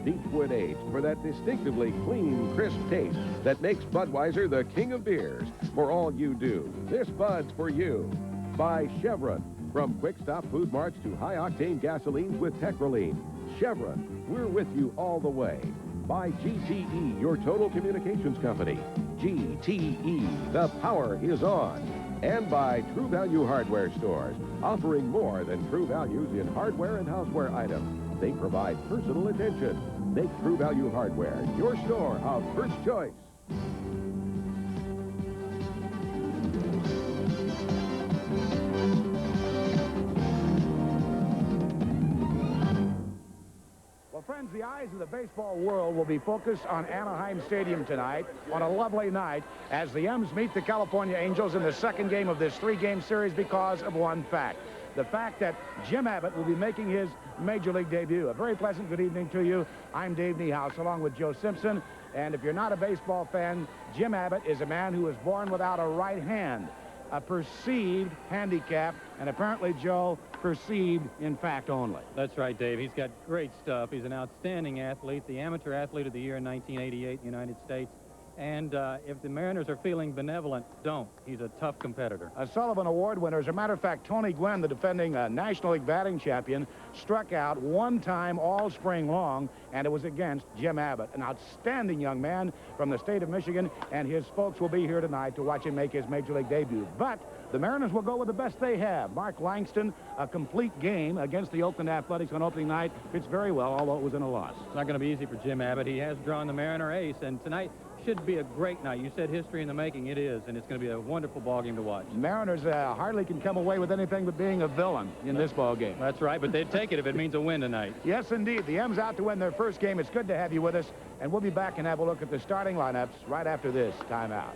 Beechwood aged for that distinctively clean, crisp taste that makes Budweiser the king of beers. For all you do, this Bud's for you. By Chevron. From quick-stop food marts to high-octane gasolines with Tetraline. Chevron, we're with you all the way. By GTE, your total communications company. GTE, the power is on. And by True Value Hardware Stores, offering more than true values in hardware and houseware items. They provide personal attention. Make True Value Hardware your store of first choice. Friends, the eyes of the baseball world will be focused on Anaheim Stadium tonight on a lovely night as the M's meet the California Angels in the second game of this three-game series because of one fact. The fact that Jim Abbott will be making his Major League debut. A very pleasant good evening to you. I'm Dave Niehaus along with Joe Simpson. And if you're not a baseball fan, Jim Abbott is a man who was born without a right hand. A perceived handicap, and apparently, Joe, perceived in fact only. That's right, Dave. He's got great stuff. He's an outstanding athlete, the Amateur Athlete of the Year in 1988 in the United States. And if the Mariners are feeling benevolent, don't. He's a tough competitor. A Sullivan Award winner. As a matter of fact, Tony Gwynn, the defending National League batting champion, struck out one time all spring long, and it was against Jim Abbott, an outstanding young man from the state of Michigan, and his folks will be here tonight to watch him make his Major League debut. But the Mariners will go with the best they have. Mark Langston, a complete game against the Oakland Athletics on opening night, fits very well, although it was in a loss. It's not going to be easy for Jim Abbott. He has drawn the Mariner ace, and tonight should be a great night. You said history in the making. It is, and it's going to be a wonderful ball game to watch. Mariners hardly can come away with anything but being a villain in this ball game. That's right, but they'd take it if it means a win tonight. Yes, indeed. The M's out to win their first game. It's good to have you with us, and we'll be back and have a look at the starting lineups right after this timeout.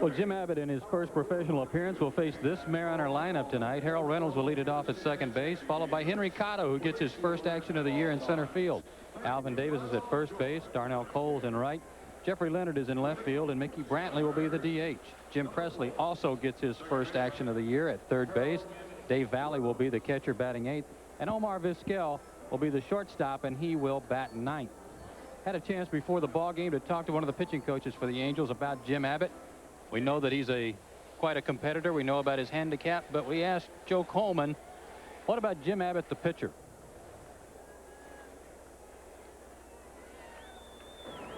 Well, Jim Abbott in his first professional appearance will face this Mariner lineup tonight. Harold Reynolds will lead it off at second base, followed by Henry Cotto, who gets his first action of the year in center field. Alvin Davis is at first base, Darnell Cole's in right, Jeffrey Leonard is in left field, and Mickey Brantley will be the DH. Jim Presley also gets his first action of the year at third base. Dave Valley will be the catcher batting eighth, and Omar Vizquel will be the shortstop, and he will bat ninth. Had a chance before the ball game to talk to one of the pitching coaches for the Angels about Jim Abbott. We know that he's quite a competitor. We know about his handicap, but we asked Joe Coleman, what about Jim Abbott, the pitcher?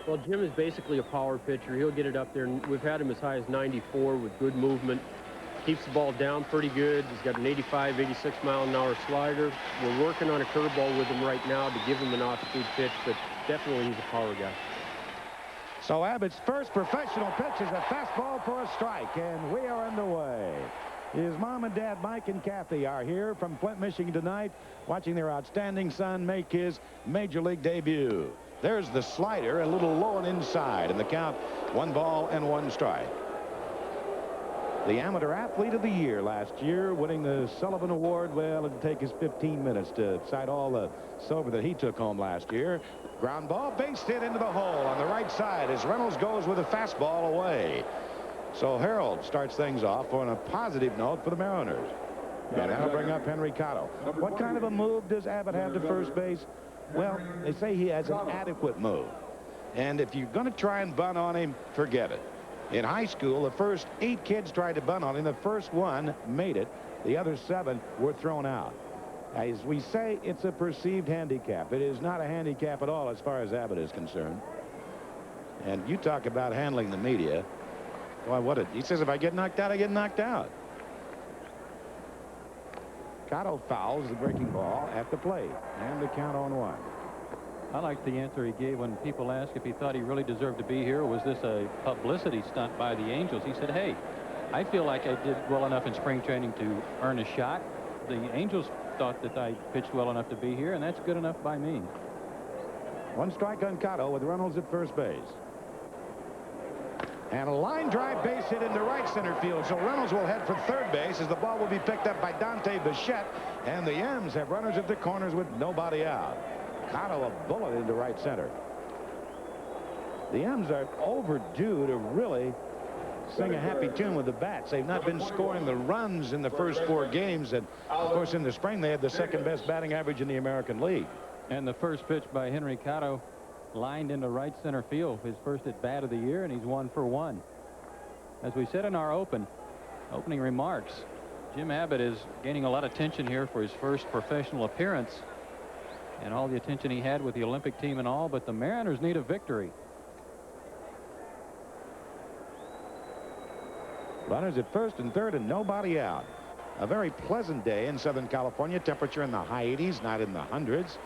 Well, Jim is basically a power pitcher. He'll get it up there, and we've had him as high as 94 with good movement. Keeps the ball down pretty good. He's got an 85, 86 mile-an-hour slider. We're working on a curveball with him right now to give him an off-speed pitch, but definitely he's a power guy. So Abbott's first professional pitch is a fastball for a strike, and we are underway. His mom and dad, Mike and Kathy, are here from Flint, Michigan tonight, watching their outstanding son make his Major League debut. There's the slider, a little low and inside, and the count 1 ball and 1 strike. The Amateur Athlete of the Year last year, winning the Sullivan Award. Well, it'd take us 15 minutes to cite all the silver that he took home last year. Ground ball, base hit into the hole on the right side as Reynolds goes with a fastball away. So Harold starts things off on a positive note for the Mariners. And that'll bring up Henry Cotto. What kind of a move does Abbott have to first base? Well, they say he has an adequate move. And if you're going to try and bunt on him, forget it. In high school, the first 8 kids tried to bunt on him. The first one made it. The other 7 were thrown out. As we say, it's a perceived handicap. It is not a handicap at all as far as Abbott is concerned. And you talk about handling the media. Boy, he says, if I get knocked out, I get knocked out. Cotto fouls the breaking ball at the plate, and the count on 1. I liked the answer he gave when people asked if he thought he really deserved to be here. Was this a publicity stunt by the Angels? He said, hey, I feel like I did well enough in spring training to earn a shot. The Angels thought that I pitched well enough to be here, and that's good enough by me. 1 strike on Cotto with Reynolds at first base. And a line drive base hit into right center field. So Reynolds will head for third base as the ball will be picked up by Dante Bichette. And the M's have runners at the corners with nobody out. Cotto a bullet into right center. The M's are overdue to really sing a happy tune with the bats. They've not been scoring the runs in the first 4 games. And, of course, in the spring, they had the second-best batting average in the American League. And the first pitch by Henry Cotto lined into right center field, his first at bat of the year, and he's 1 for 1. As we said in our opening remarks, Jim Abbott is gaining a lot of attention here for his first professional appearance and all the attention he had with the Olympic team and all, but the Mariners need a victory. Runners at first and third and nobody out. A very pleasant day in Southern California. Temperature in the high 80s, not in the hundreds.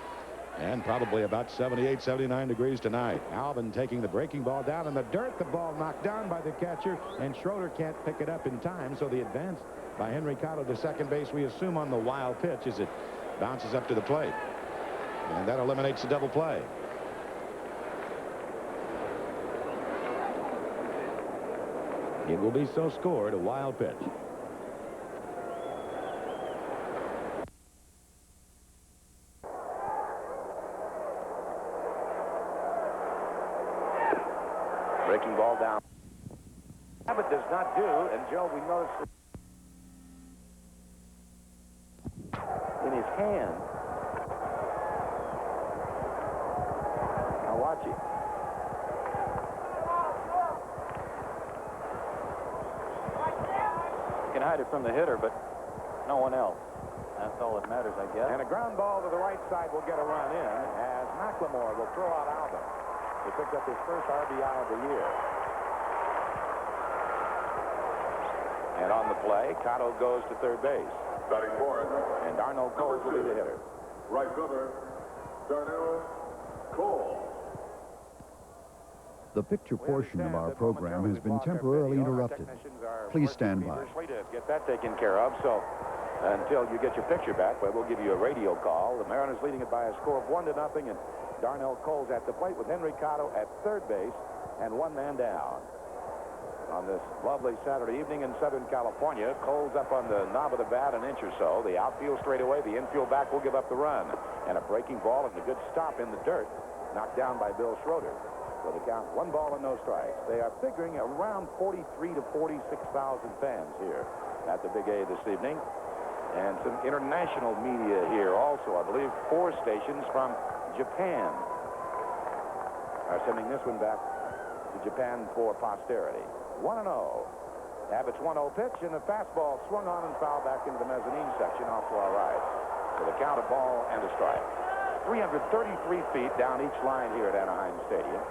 And probably about 78, 79 degrees tonight. Alvin taking the breaking ball down in the dirt. The ball knocked down by the catcher, and Schroeder can't pick it up in time, so the advance by Henry Cotto to second base, we assume, on the wild pitch as it bounces up to the plate. And that eliminates the double play. It will be so scored, a wild pitch. Breaking ball down. Abbott does not do, and Joe, we noticed in his hand. Now watch it. You can hide it from the hitter, but no one else. That's all that matters, I guess. And a ground ball to the right side will get a run in as McLemore will throw out Alvin. He picked up his first RBI of the year. And on the play, Cotto goes to third base. Batting fourth. And Darnell Cole will be the hitter. Right fielder, Darnell Cole. The picture portion of our program has been temporarily interrupted. Please stand by. To get that taken care of, so until you get your picture back, but we'll give you a radio call. The Mariners leading it by a score of 1-0, and Darnell Cole's at the plate with Henry Cotto at third base and one man down. On this lovely Saturday evening in Southern California, Cole's up on the knob of the bat an inch or so. The outfield straight away, the infield back will give up the run. And a breaking ball and a good stop in the dirt, knocked down by Bill Schroeder. So the count, 1 ball and no strikes. They are figuring around 43 to 46,000 fans here at the Big A this evening. And some international media here also. I believe 4 stations from Japan are sending this one back to Japan for posterity. 1-0. Abbott's 1-0 pitch, and the fastball swung on and fouled back into the mezzanine section off to our right. So the count, a ball and a strike. 333 feet down each line here at Anaheim Stadium.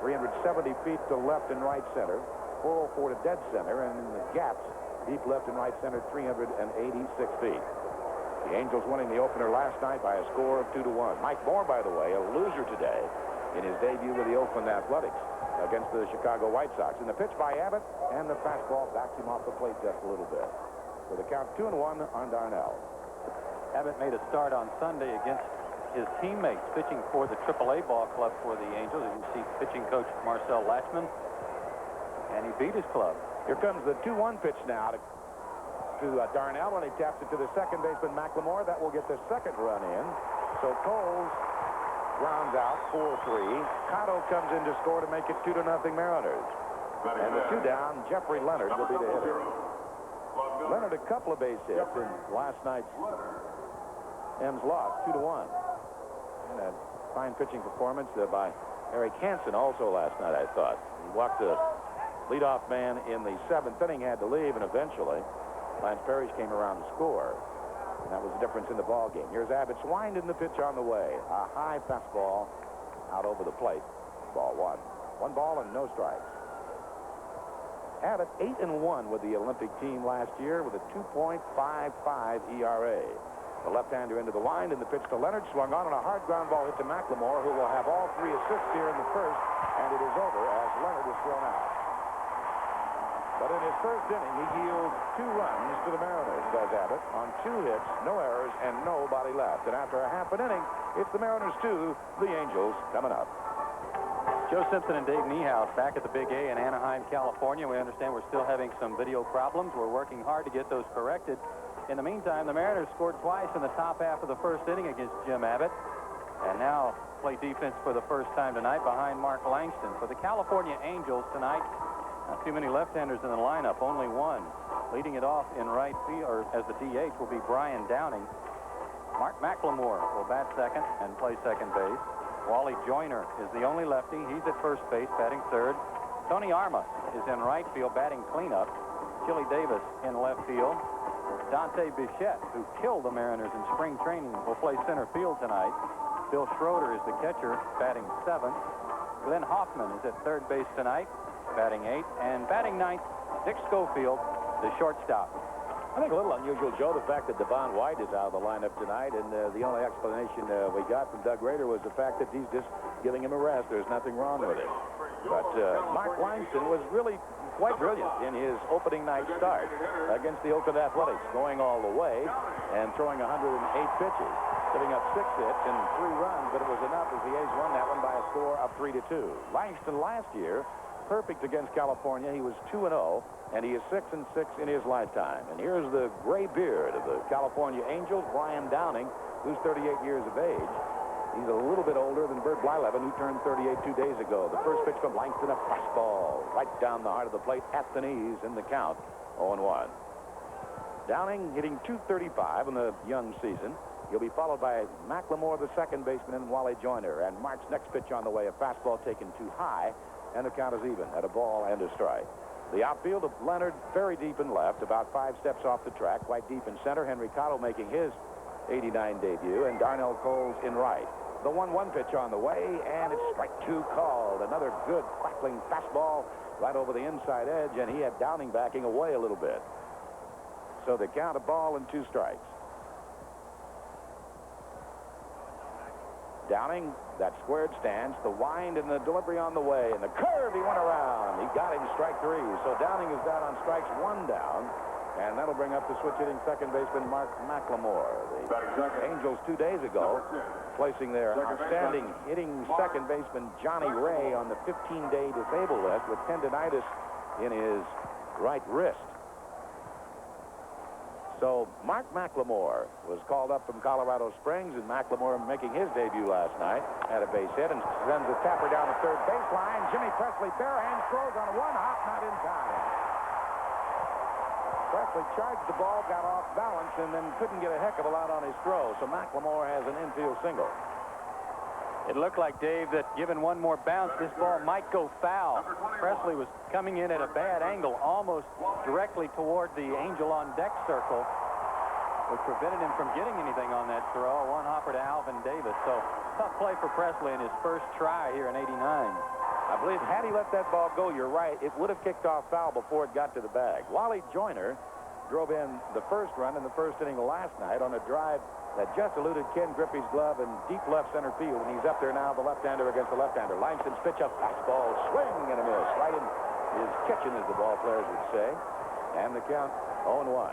370 feet to left and right center. 404 to dead center, and in the gaps, deep left and right center, 386 feet. The Angels winning the opener last night by a score of 2-1. Mike Moore, by the way, a loser today in his debut with the Oakland Athletics against the Chicago White Sox. And the pitch by Abbott, and the fastball backs him off the plate just a little bit. So the count 2-1 on Darnell. Abbott made a start on Sunday against his teammates pitching for the AAA ball club for the Angels. You can see pitching coach Marcel Latchman, and he beat his club. Here comes the 2-1 pitch now to Darnell, and he taps it to the second baseman McLemore. That will get the second run in. So Coles grounds out 4-3. Cotto comes in to score to make it 2-0 Mariners. And the 2 down, Jeffrey Leonard will be the hitter. Leonard a couple of base hits in last night's M's loss, 2-1. And a fine pitching performance by Eric Hansen also last night, I thought. He walked the leadoff man in the 7th inning, had to leave, and eventually Lance Parrish came around to score. And that was the difference in the ball game. Here's Abbott's wind in the pitch on the way. A high fastball out over the plate. Ball 1. 1 ball and no strikes. Abbott 8-1 with the Olympic team last year with a 2.55 ERA. The left-hander into the wind, and the pitch to Leonard swung on, and a hard ground ball hit to McLemore, who will have all 3 assists here in the first, and it is over as Leonard is thrown out. But in his first inning, he yields 2 runs to the Mariners, does Abbott, on 2 hits, no errors, and nobody left. And after a half an inning, it's the Mariners 2, the Angels coming up. Joe Simpson and Dave Niehaus back at the Big A in Anaheim, California. We understand we're still having some video problems. We're working hard to get those corrected. In the meantime, the Mariners scored twice in the top half of the first inning against Jim Abbott, and now play defense for the first time tonight behind Mark Langston. For the California Angels tonight, Not too many left-handers in the lineup, only one. Leading it off in right field, or as the DH, will be Brian Downing. Mark McLemore will bat second and play second base. Wally Joyner is the only lefty. He's at first base, batting third. Tony Armas is in right field, batting cleanup. Chili Davis in left field. Dante Bichette, who killed the Mariners in spring training, will play center field tonight. Bill Schroeder is the catcher, batting seventh. Glenn Hoffman is at third base tonight, batting eighth. And batting ninth, Dick Schofield, the shortstop. I think a little unusual, Joe, the fact that Devon White is out of the lineup tonight, and the only explanation we got from Doug Rader was the fact that he's just giving him a rest. There's nothing wrong with it. But Mark Langston was really quite brilliant in his opening night start against the Oakland Athletics, going all the way and throwing 108 pitches, giving up 6 hits and 3 runs, but it was enough as the A's won that one by a score of 3-2. Langston last year, perfect against California. He was 2-0, and he is 6-6 in his lifetime. And here's the gray beard of the California Angels, Brian Downing, who's 38 years of age. He's a little bit older than Bert Blyleven, who turned 38 2 days ago. The first pitch from Langston, a fastball right down the heart of the plate at the knees in the count, 0-1. Downing hitting .235 in the young season. He'll be followed by McLemore, the second baseman, and Wally Joyner. And Mark's next pitch on the way, a fastball taken too high, and the count is even at a ball and a strike. The outfield of Leonard very deep in left, about 5 steps off the track, quite deep in center. Henry Cotto making his '89 debut, and Darnell Coles in right. The 1-1 pitch on the way, and it's strike 2 called. Another good crackling fastball right over the inside edge, and he had Downing backing away a little bit. So the count, a ball and 2 strikes. Downing, that squared stance, the wind and the delivery on the way, and the curve, he went around. He got him, strike 3. So Downing is down on strikes, 1 down. And that'll bring up the switch-hitting second baseman, Mark McLemore. The Angels 2 days ago placing their outstanding hitting second baseman, Johnny Ray, on the 15-day disabled list with tendinitis in his right wrist. So Mark McLemore was called up from Colorado Springs, and McLemore making his debut last night, had a base hit and sends a tapper down the third baseline. Jimmy Presley barehand throws on 1 hop, not in time. Presley charged the ball, got off balance, and then couldn't get a heck of a lot on his throw. So McLemore has an infield single. It looked like, Dave, that given one more bounce, this ball might go foul. Presley was coming in at a bad angle, almost directly toward the Angel on deck circle, which prevented him from getting anything on that throw. 1 hopper to Alvin Davis. So tough play for Presley in his first try here in '89. I believe had he let that ball go, you're right, it would have kicked off foul before it got to the bag. Wally Joyner drove in the first run in the first inning last night on a drive that just eluded Ken Griffey's glove in deep left center field, and he's up there now, the left-hander against the left-hander. Langston's pitch, a fastball, swing and a miss, right in his kitchen, as the ball players would say. And the count 0-1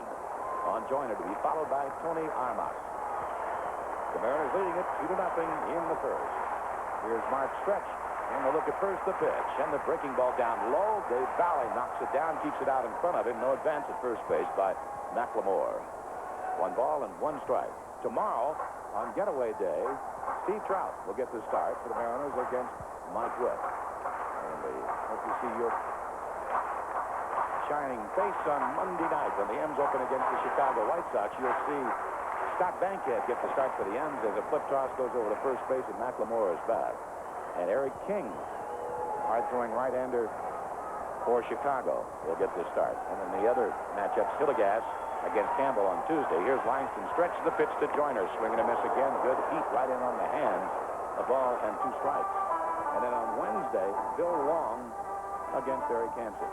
on Joyner, to be followed by Tony Armas. The Mariners leading it 2-0 in the first. Here's Mark Stretch. And a look at first, the pitch, and the breaking ball down low. Dave Valley knocks it down, keeps it out in front of him. No advance at first base by McLemore. 1 ball and 1 strike. Tomorrow, on getaway day, Steve Trout will get the start for the Mariners against Mike Witt. And we hope you see your shining face on Monday night when the M's open against the Chicago White Sox. You'll see Scott Bankhead get the start for the M's as a flip toss goes over to first base, and McLemore is back. And Eric King, hard-throwing right-hander for Chicago, will get the start. And then the other matchups, Hillegas against Campbell on Tuesday. Here's Langston, stretches the pitch to Joyner, swing and a miss again. Good heat right in on the hands. A ball and 2 strikes. And then on Wednesday, Bill Long against Eric Hansen.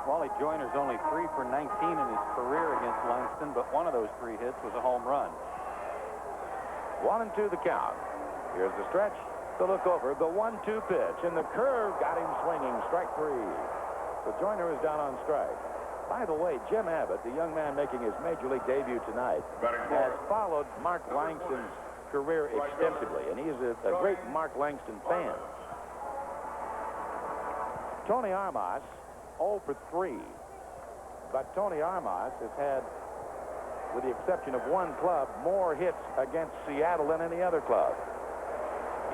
Wally Joyner's only 3 for 19 in his career against Langston, but one of those 3 hits was a home run. 1-2 the count. Here's the stretch. The look over, the 1-2 pitch, and the curve got him swinging. Strike 3. So Joyner is down on strike. By the way, Jim Abbott, the young man making his major league debut tonight, has followed Mark Langston's career extensively, and he is a great Mark Langston fan. Tony Armas, 0 for 3. But Tony Armas has had, with the exception of 1 club, more hits against Seattle than any other club.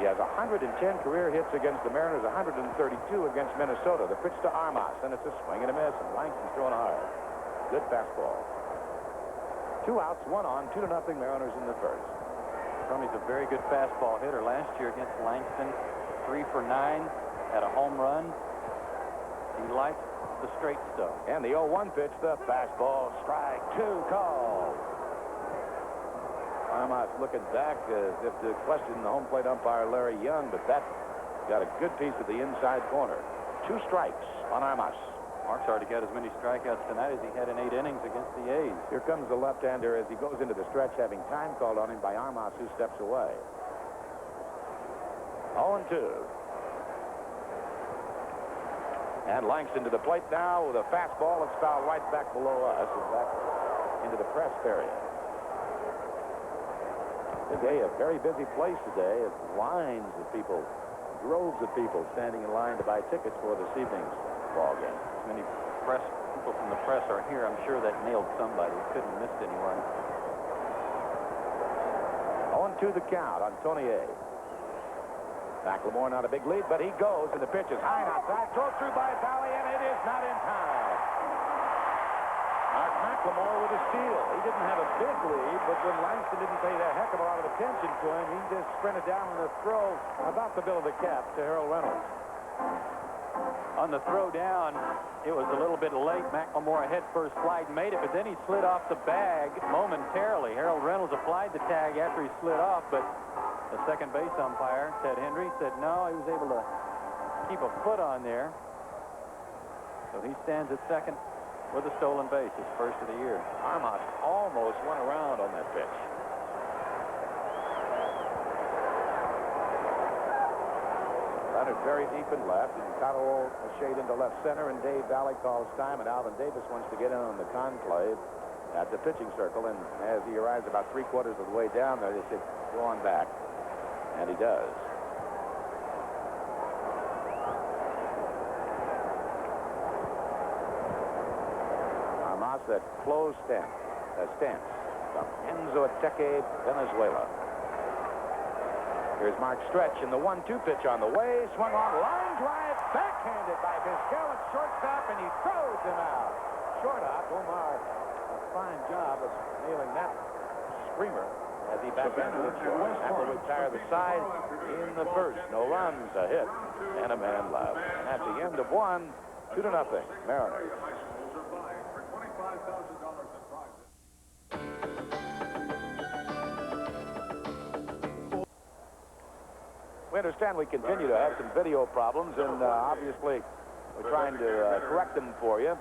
He has 110 career hits against the Mariners, 132 against Minnesota. The pitch to Armas, and it's a swing and a miss, and Langston's throwing hard. Good fastball. 2 outs, 1 on, 2-0 Mariners in the first. He's a very good fastball hitter. Last year against Langston, 3 for 9, had a home run. He likes the straight stuff. And the 0-1 pitch, the fastball, strike 2 called. Armas looking back as if to question the home plate umpire Larry Young, but that got a good piece of the inside corner. 2 strikes on Armas. Mark's already got as many strikeouts tonight as he had in 8 innings against the A's. Here comes the left-hander as he goes into the stretch, having time called on him by Armas, who steps away. 0-2. And Langston to the plate now with a fastball that's fouled right back below us and back into the press area. Today, a very busy place today. It's lines of people, droves of people standing in line to buy tickets for this evening's ball game. As many people from the press are here, I'm sure that nailed somebody. Couldn't have missed anyone. 0-2 the count on Tony A. McLemore not a big lead, but he goes, and the pitch is high and outside. Thrown through by Valley, and it is not in time. Mark McLemore with a steal. He didn't have a big lead, but when Langston didn't pay a heck of a lot of attention to him, he just sprinted down on the throw about the middle of the cap to Harold Reynolds. On the throw down, it was a little bit late. McLemore head first slide made it, but then he slid off the bag momentarily. Harold Reynolds applied the tag after he slid off, but the second base umpire, Ted Hendry, said no, he was able to keep a foot on there. So he stands at second with a stolen base, his first of the year. Armas almost went around on that pitch. Leonard very deep in left, and Cotto a shade into left center, and Dave Valley calls time, and Alvin Davis wants to get in on the conclave at the pitching circle, and as he arrives about 3/4 of the way down there, they said, go on back. And he does. Armas, that closed stance from Enzo Ateque, Venezuela. Here's Mark Stretch in the 1-2 pitch on the way. Swung on, line drive, backhanded by Vizquel at shortstop, and he throws him out. Short up, Omar, a fine job of nailing that screamer as he backhanded it short. That will retire the side in the first. No runs, a hit, and a man left. And at the end of 1, 2-0 Mariners. We understand we continue to have some video problems, and obviously we're trying to correct them for you.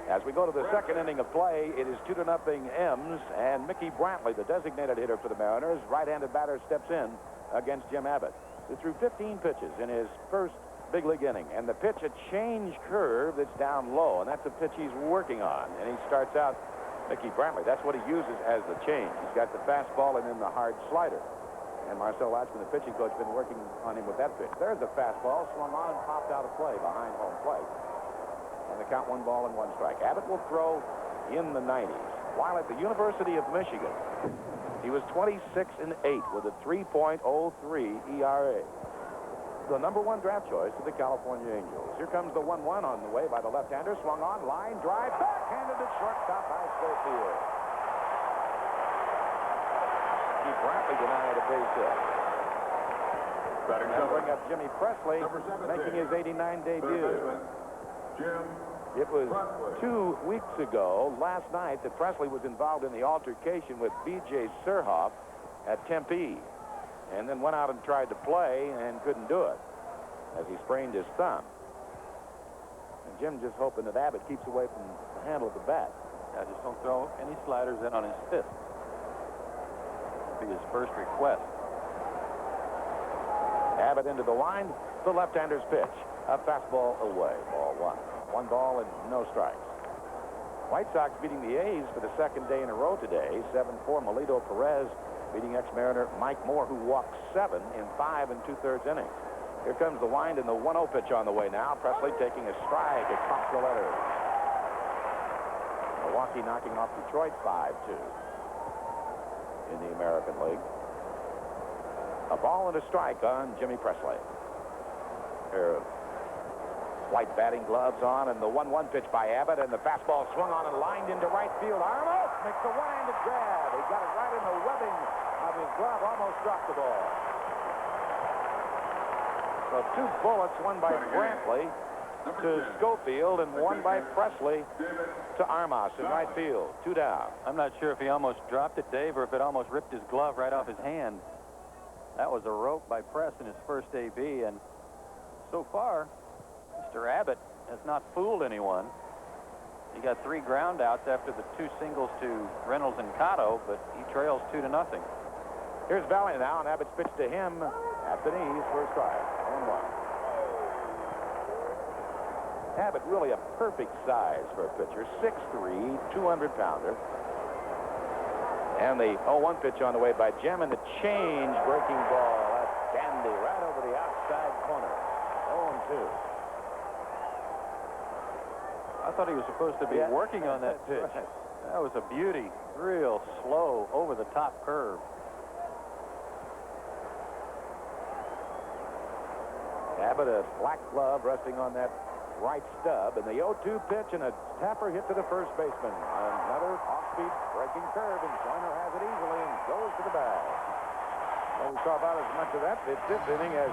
As we go to the second inning of play, it is 2-0 M's, and Mickey Brantley, the designated hitter for the Mariners, right-handed batter, steps in against Jim Abbott, who threw 15 pitches in his first big league inning. And the pitch, a change curve that's down low, and that's a pitch he's working on. And he starts out, Mickey Brantley, that's what he uses as the change. He's got the fastball and then the hard slider. And Marcel Latchman, the pitching coach, been working on him with that pitch. There's a fastball, swung on and popped out of play behind home plate. And the count 1 ball and 1 strike. Abbott will throw in the 90s. While at the University of Michigan, he was 26-8 with a 3.03 ERA. The #1 draft choice to the California Angels. Here comes the 1-1 on the way by the left-hander. Swung on, line drive, backhanded to shortstop by Schofield. Brantley denied a base hit. Now bring up Jimmy Presley, making his '89 debut. It was 2 weeks ago, last night, that Presley was involved in the altercation with B.J. Surhoff at Tempe, and then went out and tried to play and couldn't do it as he sprained his thumb. And Jim just hoping that Abbott keeps away from the handle of the bat. I just don't throw any sliders in on his fist. His first request. Abbott into the line, the left-hander's pitch. A fastball away, ball 1. 1 ball and no strikes. White Sox beating the A's for the second day in a row today. 7-4, Melito Perez beating ex-Mariner Mike Moore, who walked 7 in 5 2/3 innings. Here comes the wind and the 1-0 pitch on the way now. Presley taking a strike across the letters. Milwaukee knocking off Detroit 5-2. In the American League. A ball and a strike on Jimmy Presley. Here, white batting gloves on, and the 1-1 pitch by Abbott, and the fastball swung on and lined into right field. Arnold makes the one-handed grab. He got it right in the webbing of his glove, almost struck the ball. So 2 bullets, one by Brantley to Schofield and one by Presley to Armas in right field. 2 down. I'm not sure if he almost dropped it, Dave, or if it almost ripped his glove right off his hand. That was a rope by Press in his first AB, and so far, Mr. Abbott has not fooled anyone. He got 3 ground outs after the 2 singles to Reynolds and Cotto, but he trails 2-0. Here's Valley now, and Abbott's pitch to him at the knees for a strike. 1-1. Abbott really a perfect size for a pitcher. 6'3", 200-pounder. And the 0-1 pitch on the way by Jim, and the change breaking ball. That's dandy right over the outside corner. 0-2. I thought he was supposed to be working on that pitch. Right. That was a beauty. Real slow over the top curve. Abbott, a black glove resting on that right stub, and the 0-2 pitch, and a tapper hit to the first baseman. Another off-speed breaking curve, and Joyner has it easily and goes to the bag. Well, we saw about as much of that pitch this inning as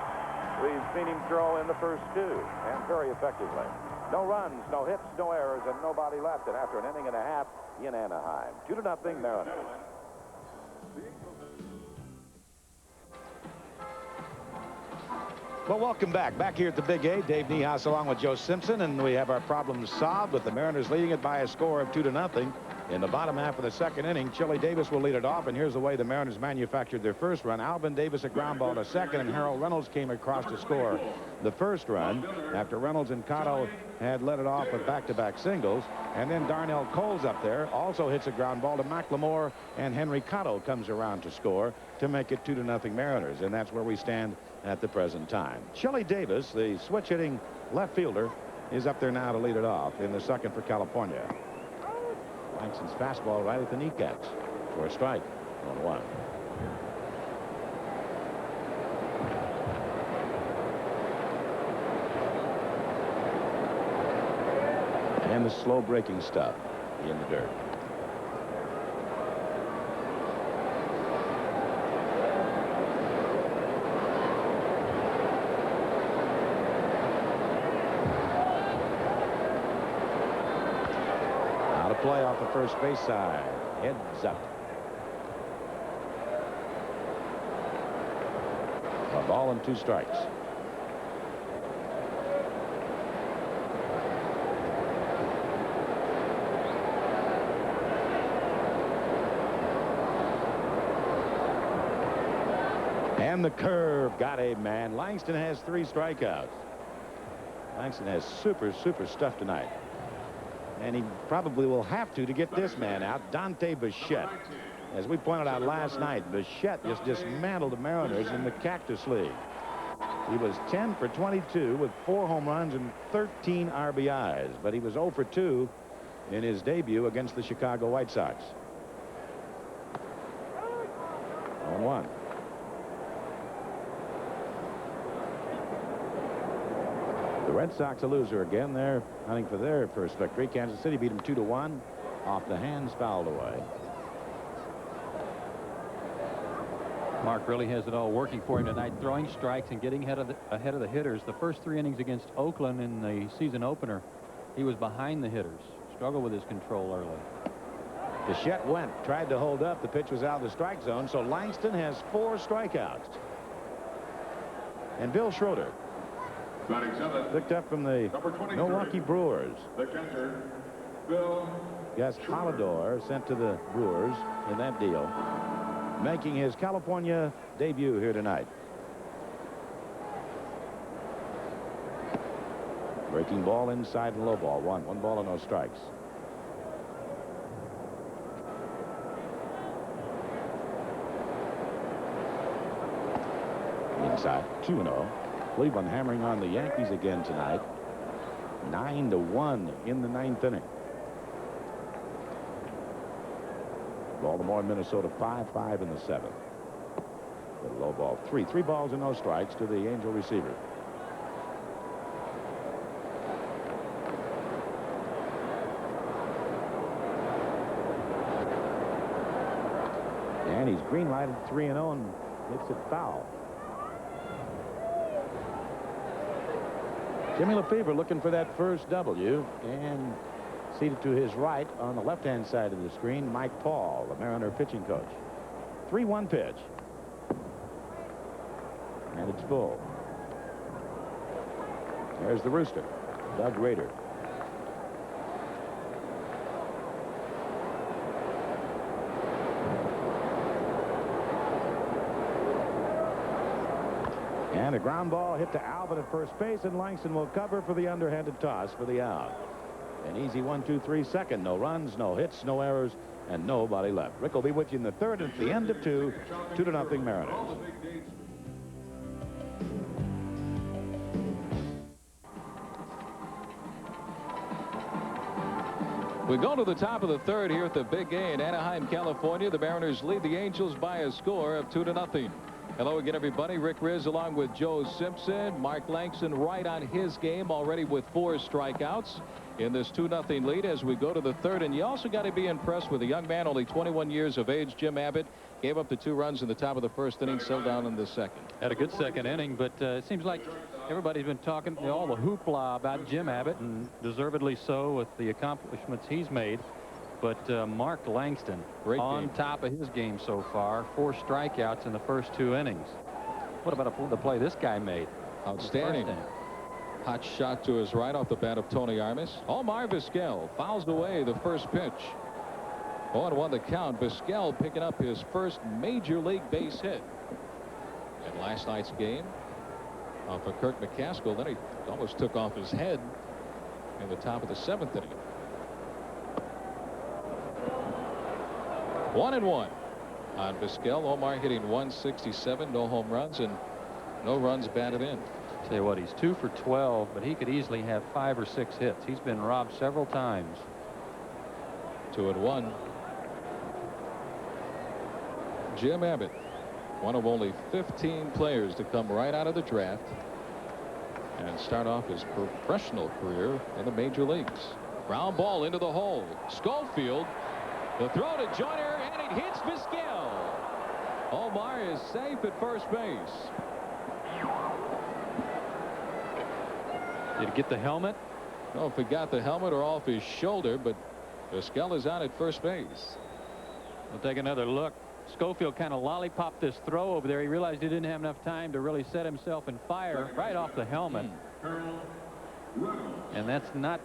we've seen him throw in the first 2, and very effectively. No runs, no hits, no errors, and nobody left. And after an inning and a half in Anaheim, 2-0 Mariners. Well, welcome back. Back here at the Big A, Dave Niehaus along with Joe Simpson, and we have our problems solved with the Mariners leading it by a score of 2-0. In the bottom half of the second inning, Chili Davis will lead it off, and here's the way the Mariners manufactured their first run. Alvin Davis a ground ball to second, and Harold Reynolds came across to score the first run after Reynolds and Cotto had let it off with back-to-back singles. And then Darnell Coles up there also hits a ground ball to McLemore, and Henry Cotto comes around to score to make it 2-0 Mariners, and that's where we stand at the present time. Chili Davis, the switch-hitting left fielder, is up there now to lead it off in the second for California. Langston's fastball right at the kneecaps for a strike. 1-1. And the slow breaking stuff in the dirt. Play off the first base side. Heads up. A ball and 2 strikes. And the curve got a man. Langston has 3 strikeouts. Langston has super stuff tonight. And he probably will have to get this man out, Dante Bichette. As we pointed out last night, Bichette just dismantled the Mariners in the Cactus League. He was 10 for 22 with 4 home runs and 13 RBIs, but he was 0 for 2 in his debut against the Chicago White Sox. 1-1. The Red Sox a loser again. They're hunting for their first victory. Kansas City beat them 2-1. Off the hands, fouled away. Mark really has it all working for him tonight, throwing strikes and getting ahead of the hitters. The first 3 innings against Oakland in the season opener, he was behind the hitters. Struggled with his control early. Bichette tried to hold up. The pitch was out of the strike zone, so Langston has 4 strikeouts. And Bill Schroeder, picked up from the Milwaukee Brewers. The catcher, Bill Gus Polidor sent to the Brewers in that deal, making his California debut here tonight. Breaking ball inside and low ball. One ball and no strikes. Inside 2-0. Cleveland hammering on the Yankees again tonight. 9-1 in the 9th inning. Baltimore and Minnesota 5-5 in the 7th. The low ball. 3 balls and no strikes to the Angel receiver. And he's green lighted 3-0 and hits it foul. Jimmy Lefebvre looking for that first W, and seated to his right on the left-hand side of the screen, Mike Paul, the Mariner pitching coach. 3-1 pitch. And it's full. There's the rooster, Doug Rader. And a ground ball hit to Abbott at first base, and Langston will cover for the underhanded toss for the out. An easy 1-2-3 second. No runs, no hits, no errors, and nobody left. Rick will be with you in the third at the end of 2-0 Mariners. We go to the top of the third here at the Big A in Anaheim, California. The Mariners lead the Angels by a score of 2-0. Hello again, everybody. Rick Riz along with Joe Simpson. Mark Langston right on his game already with 4 strikeouts in this 2-0 lead as we go to the third. And you also got to be impressed with a young man, only 21 years of age, Jim Abbott. Gave up the 2 runs in the top of the first inning, settled down in the second. Had a good second inning, but it seems like everybody's been talking all the hoopla about Jim Abbott, and deservedly so with the accomplishments he's made. But Mark Langston on top of his game so far. 4 strikeouts in the first 2 innings. What about the play this guy made? Outstanding. Hot shot to his right off the bat of Tony Armas. Omar Vizquel fouls away the first pitch. 0-1 the count. Vizquel picking up his first major league base hit in last night's game for Kirk McCaskill. Then he almost took off his head in the top of the 7th inning. 1-1 on Vizquel. Omar hitting 167, no home runs and no runs batted in. Tell you what, he's 2 for 12, but he could easily have 5 or 6 hits. He's been robbed several times. 2-1. Jim Abbott, one of only 15 players to come right out of the draft and start off his professional career in the major leagues. Ground ball into the hole. Schofield, the throw to Joyner, and it hits Vizquel. Omar is safe at first base. Did he get the helmet? I don't know if he got the helmet or off his shoulder, but Vizquel is out at first base. We'll take another look. Schofield kind of lollipopped this throw over there. He realized he didn't have enough time to really set himself in fire right off the helmet. And that's not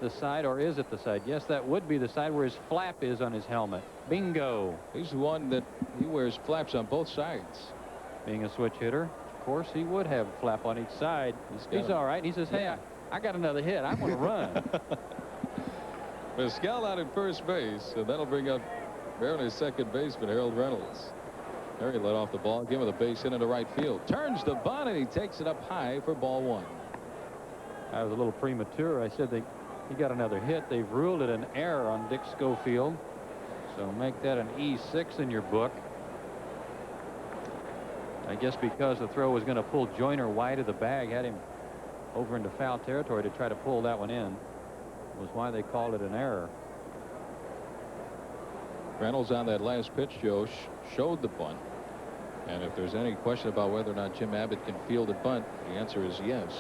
the side, or is it the side? Yes, that would be the side where his flap is on his helmet. Bingo. He's the one that he wears flaps on both sides. Being a switch hitter, of course, he would have a flap on each side. He's all right. He says, hey, I got another hit. I want to run. Vizquel out at first base, and that'll bring up Mariners' second baseman, Harold Reynolds. There he let off the ball, give him a base hit into right field. Turns the bunt, and he takes it up high for ball 1. I was a little premature. I said he got another hit. They've ruled it an error on Dick Schofield. So make that an E6 in your book. I guess because the throw was going to pull Joyner wide of the bag, had him over into foul territory to try to pull that one in, was why they called it an error. Reynolds on that last pitch, Joe, showed the bunt. And if there's any question about whether or not Jim Abbott can field a bunt, the answer is yes.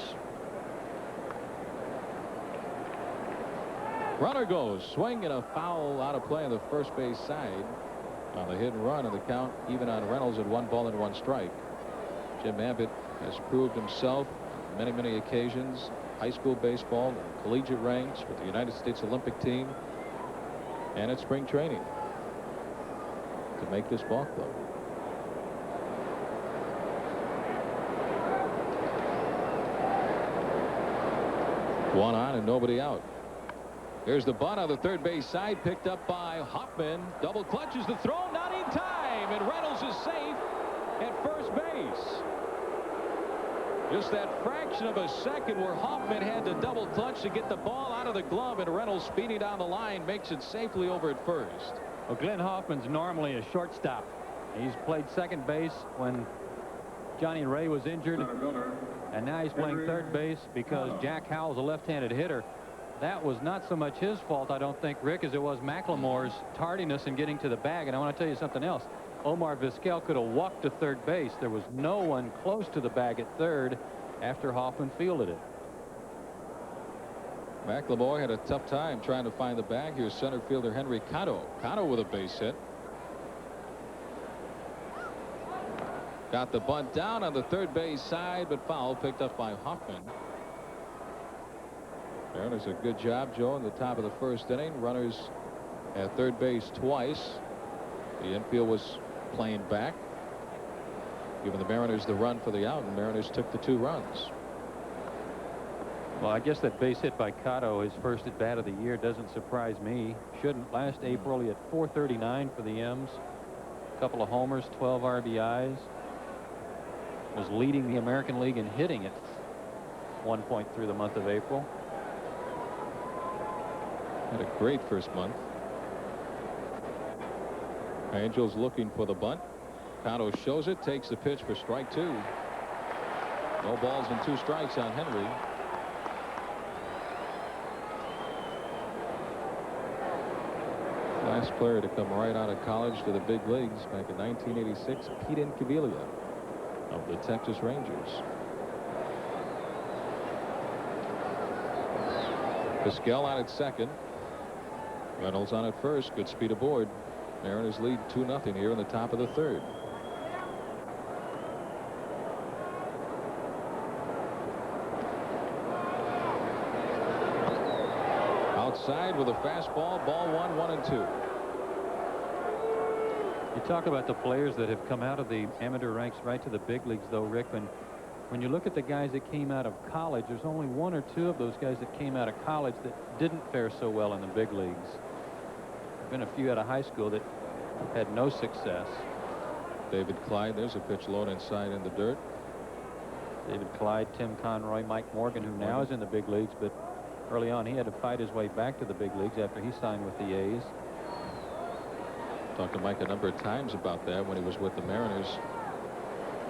Runner goes, swing and a foul out of play on the first base side on the hit and run, and the count even on Reynolds at 1 ball and 1 strike. Jim Abbott has proved himself on many, many occasions. High school baseball and collegiate ranks with the United States Olympic team and at spring training to make this ball club. One on and nobody out. Here's the bunt on the third base side, picked up by Hoffman. Double clutches the throw, not in time, and Reynolds is safe at first base. Just that fraction of a second where Hoffman had to double clutch to get the ball out of the glove, and Reynolds speeding down the line makes it safely over at first. Well, Glenn Hoffman's normally a shortstop. He's played second base when Johnny Ray was injured, and now he's playing third base because Jack Howell's a left-handed hitter. That was not so much his fault, I don't think, Rick, as it was McLemore's tardiness in getting to the bag. And I want to tell you something else. Omar Vizquel could have walked to third base. There was no one close to the bag at third after Hoffman fielded it. McLemore had a tough time trying to find the bag. Here's center fielder Henry Cotto. Cotto with a base hit. Got the bunt down on the third base side, but foul picked up by Hoffman. There's a good job, Joe, in the top of the first inning. Runners at third base twice. The infield was playing back, giving the Mariners the run for the out, and Mariners took the 2 runs. Well, I guess that base hit by Cotto, his first at bat of the year, doesn't surprise me. Shouldn't. Last April, he had 439 for the M's. A couple of homers, 12 RBIs. Was leading the American League in hitting at one point through the month of April. Had a great first month. Angels looking for the bunt. Cotto shows it, takes the pitch for strike 2. No balls and 2 strikes on Henry. Last player to come right out of college to the big leagues back in 1986, Pete Incaviglia of the Texas Rangers. Vizquel on at second. Reynolds on at first. Good speed aboard. Mariners lead 2-0 here in the top of the third. Outside with a fastball. Ball 1, 1-2. You talk about the players that have come out of the amateur ranks right to the big leagues, though, Rick. When you look at the guys that came out of college, there's only 1 or 2 of those guys that came out of college that didn't fare so well in the big leagues. There've been a few out of high school that had no success. David Clyde, there's a pitch low inside in the dirt. David Clyde, Tim Conroy, Mike Morgan, who now is in the big leagues, but early on he had to fight his way back to the big leagues after he signed with the A's. Talked to Mike a number of times about that when he was with the Mariners.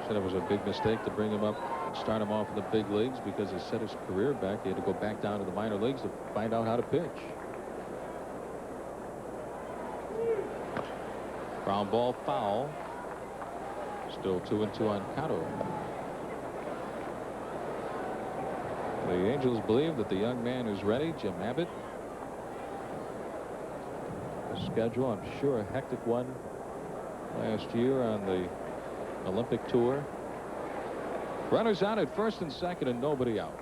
Said it was a big mistake to bring him up and start him off in the big leagues because he set his career back. He had to go back down to the minor leagues to find out how to pitch. Ground ball foul. Still 2-2 on Cotto. The Angels believe that the young man is ready, Jim Abbott. The schedule, I'm sure, a hectic one last year on the Olympic tour. Runners out at first and second and nobody out.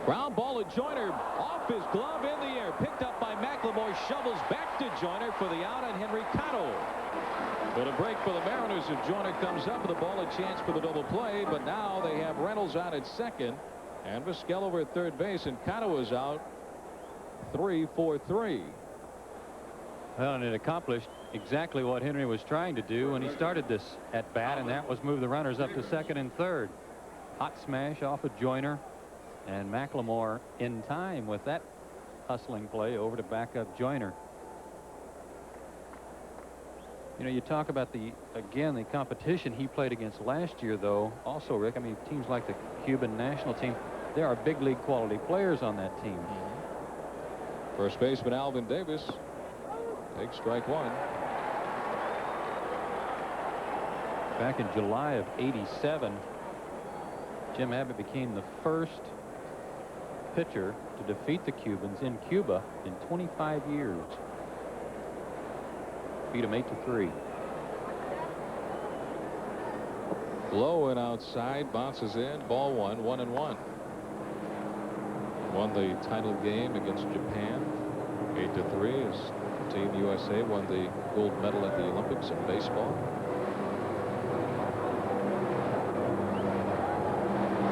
Ground ball to Joyner, off his glove in the air, picked up by McLemore, shovels back to Joyner for the out on Henry Cotto. But a break for the Mariners if Joyner comes up with the ball, a chance for the double play, but now they have Reynolds out at second and Vizquel over at third base, and Cotto is out. 3-4-3. Well, and it accomplished exactly what Henry was trying to do when he started this at bat, and that was move the runners up to second and third. Hot smash off of Joyner, and McLemore in time with that hustling play over to back up Joyner. You know, you talk about the competition he played against last year, though. Also, Rick, I mean, teams like the Cuban national team, there are big league quality players on that team. First baseman Alvin Davis takes strike 1. Back in July of '87, Jim Abbott became the first pitcher to defeat the Cubans in Cuba in 25 years. Beat them 8-3. Low and outside, bounces in, ball 1, 1-1. Won the title game against Japan 8-3 as Team USA won the gold medal at the Olympics in baseball.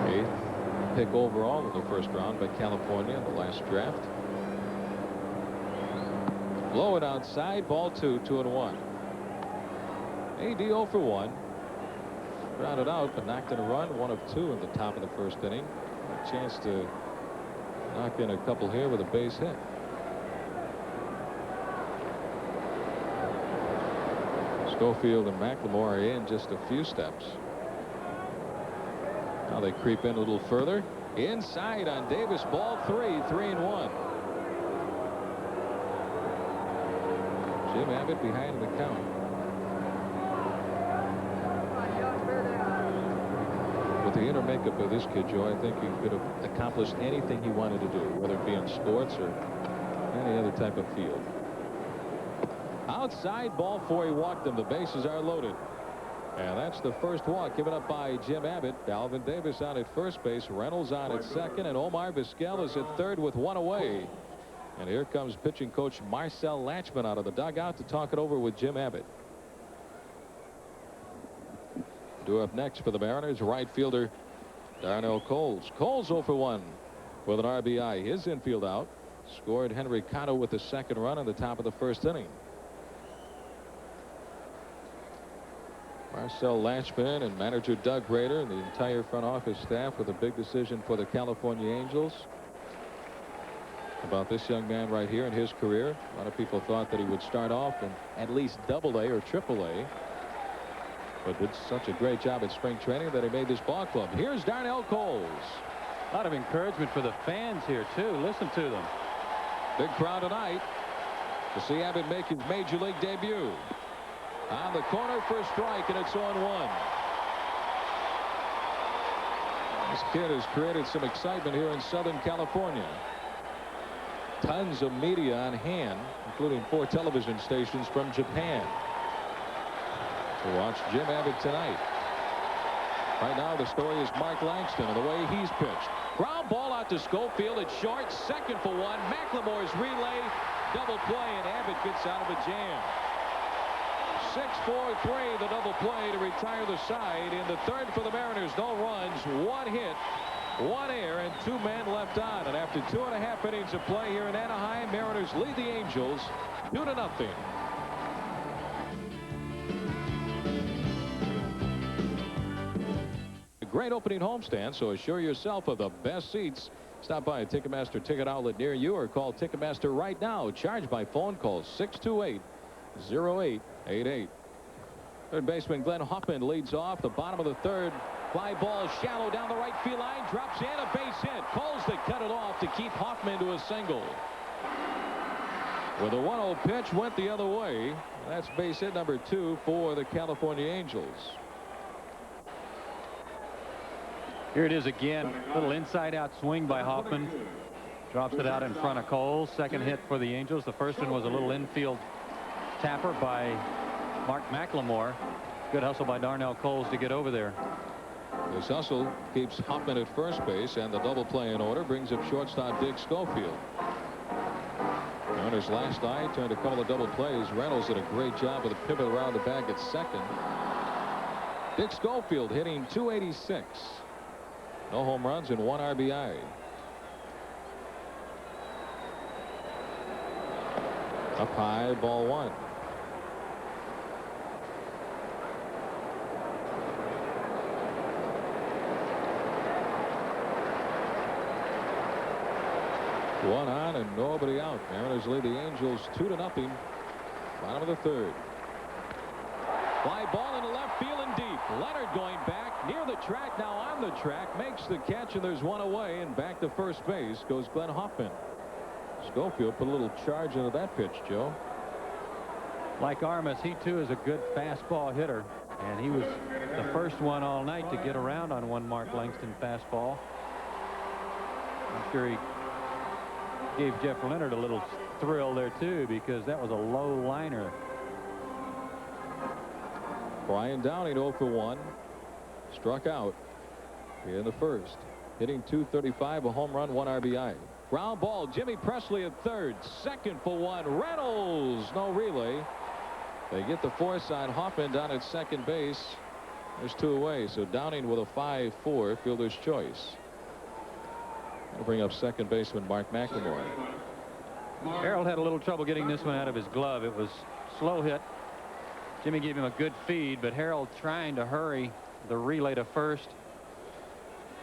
8th pick overall in the first round by California in the last draft. Low and outside, ball 2, 2-1. AD 0 for 1. Grounded out, but knocked in a run, 1 of 2 in the top of the first inning. chance to knock in a couple here with a base hit. Schofield and McLemore are in just a few steps. Now they creep in a little further. Inside on Davis, ball 3-1. Jim Abbott behind the count. With the inner makeup of this kid, Joe, I think he could have accomplished anything he wanted to do, whether it be in sports or any other type of field. Outside, ball 4. He walked him. The bases are loaded. And that's the first walk given up by Jim Abbott. Alvin Davis on at first base, Reynolds on at second, and Omar Vizquel is at third with one away. And here comes pitching coach Marcel Latchman out of the dugout to talk it over with Jim Abbott. Due up next for the Mariners, right fielder Darnell Coles. Coles 0 for 1 with an RBI. His infield out. Scored Henry Cotto with the second run in the top of the first inning. Marcel Latchman and manager Doug Rader and the entire front office staff with a big decision for the California Angels about this young man right here in his career. A lot of people thought that he would start off in at least Double-A or Triple-A, but did such a great job at spring training that he made this ball club. Here's Darnell Coles. A lot of encouragement for the fans here too. Listen to them. Big crowd tonight to see Abbott make his major league debut. On the corner for a strike, and it's 0-1. This kid has created some excitement here in Southern California. Tons of media on hand, including 4 television stations from Japan, to watch Jim Abbott tonight. Right now the story is Mark Langston and the way he's pitched. Ground ball out to Schofield at short, second for 1. McLemore's relay, double play, and Abbott gets out of a jam. 6-4-3, the double play to retire the side. In the third for the Mariners, no runs, 1 hit, 1 error, and 2 men left on. And after 2.5 innings of play here in Anaheim, Mariners lead the Angels 2-0. A great opening homestand, so assure yourself of the best seats. Stop by a Ticketmaster ticket outlet near you or call Ticketmaster right now. Charged by phone. Call 628-0888. Third baseman Glenn Hoffman leads off the bottom of the third. Fly ball shallow down the right field line, drops in, a base hit. Coles to cut it off to keep Hoffman to a single. With a 1-0 pitch, went the other way. That's base hit number 2 for the California Angels. Here it is again. Little inside-out swing by Hoffman. Drops it out in front of Coles. Second hit for the Angels. The first one was a little infield tapper by Mark McLemore. Good hustle by Darnell Coles to get over there. This hustle keeps Hoffman at first base, and the double play in order brings up shortstop Dick Schofield. Mariners last night turned a couple of double plays. Reynolds did a great job with a pivot around the bag at second. Dick Schofield hitting .286. No home runs and 1 RBI. Up high, ball 1. One on and nobody out. Mariners lead the Angels 2-0. Bottom of the third. Fly ball into left field and deep. Leonard going back near the track, now on the track, makes the catch, and there's 1 away, and back to first base goes Glenn Hoffman. Schofield put a little charge into that pitch, Joe. Like Armas, he too is a good fastball hitter, and he was the first one all night to get around on one Mark Langston fastball. I'm sure he gave Jeff Leonard a little thrill there too, because that was a low liner. Brian Downing 0 for 1. Struck out in the first. Hitting .235, a home run, 1 RBI. Ground ball, Jimmy Presley at third. Second for 1. Reynolds, no relay. They get the force on Hoffman down at second base. There's 2 away, so Downing with a 5-4 fielder's choice. That'll bring up second baseman Mark McLemore. Harold had a little trouble getting this one out of his glove. It was slow hit. Jimmy gave him a good feed, but Harold trying to hurry the relay to first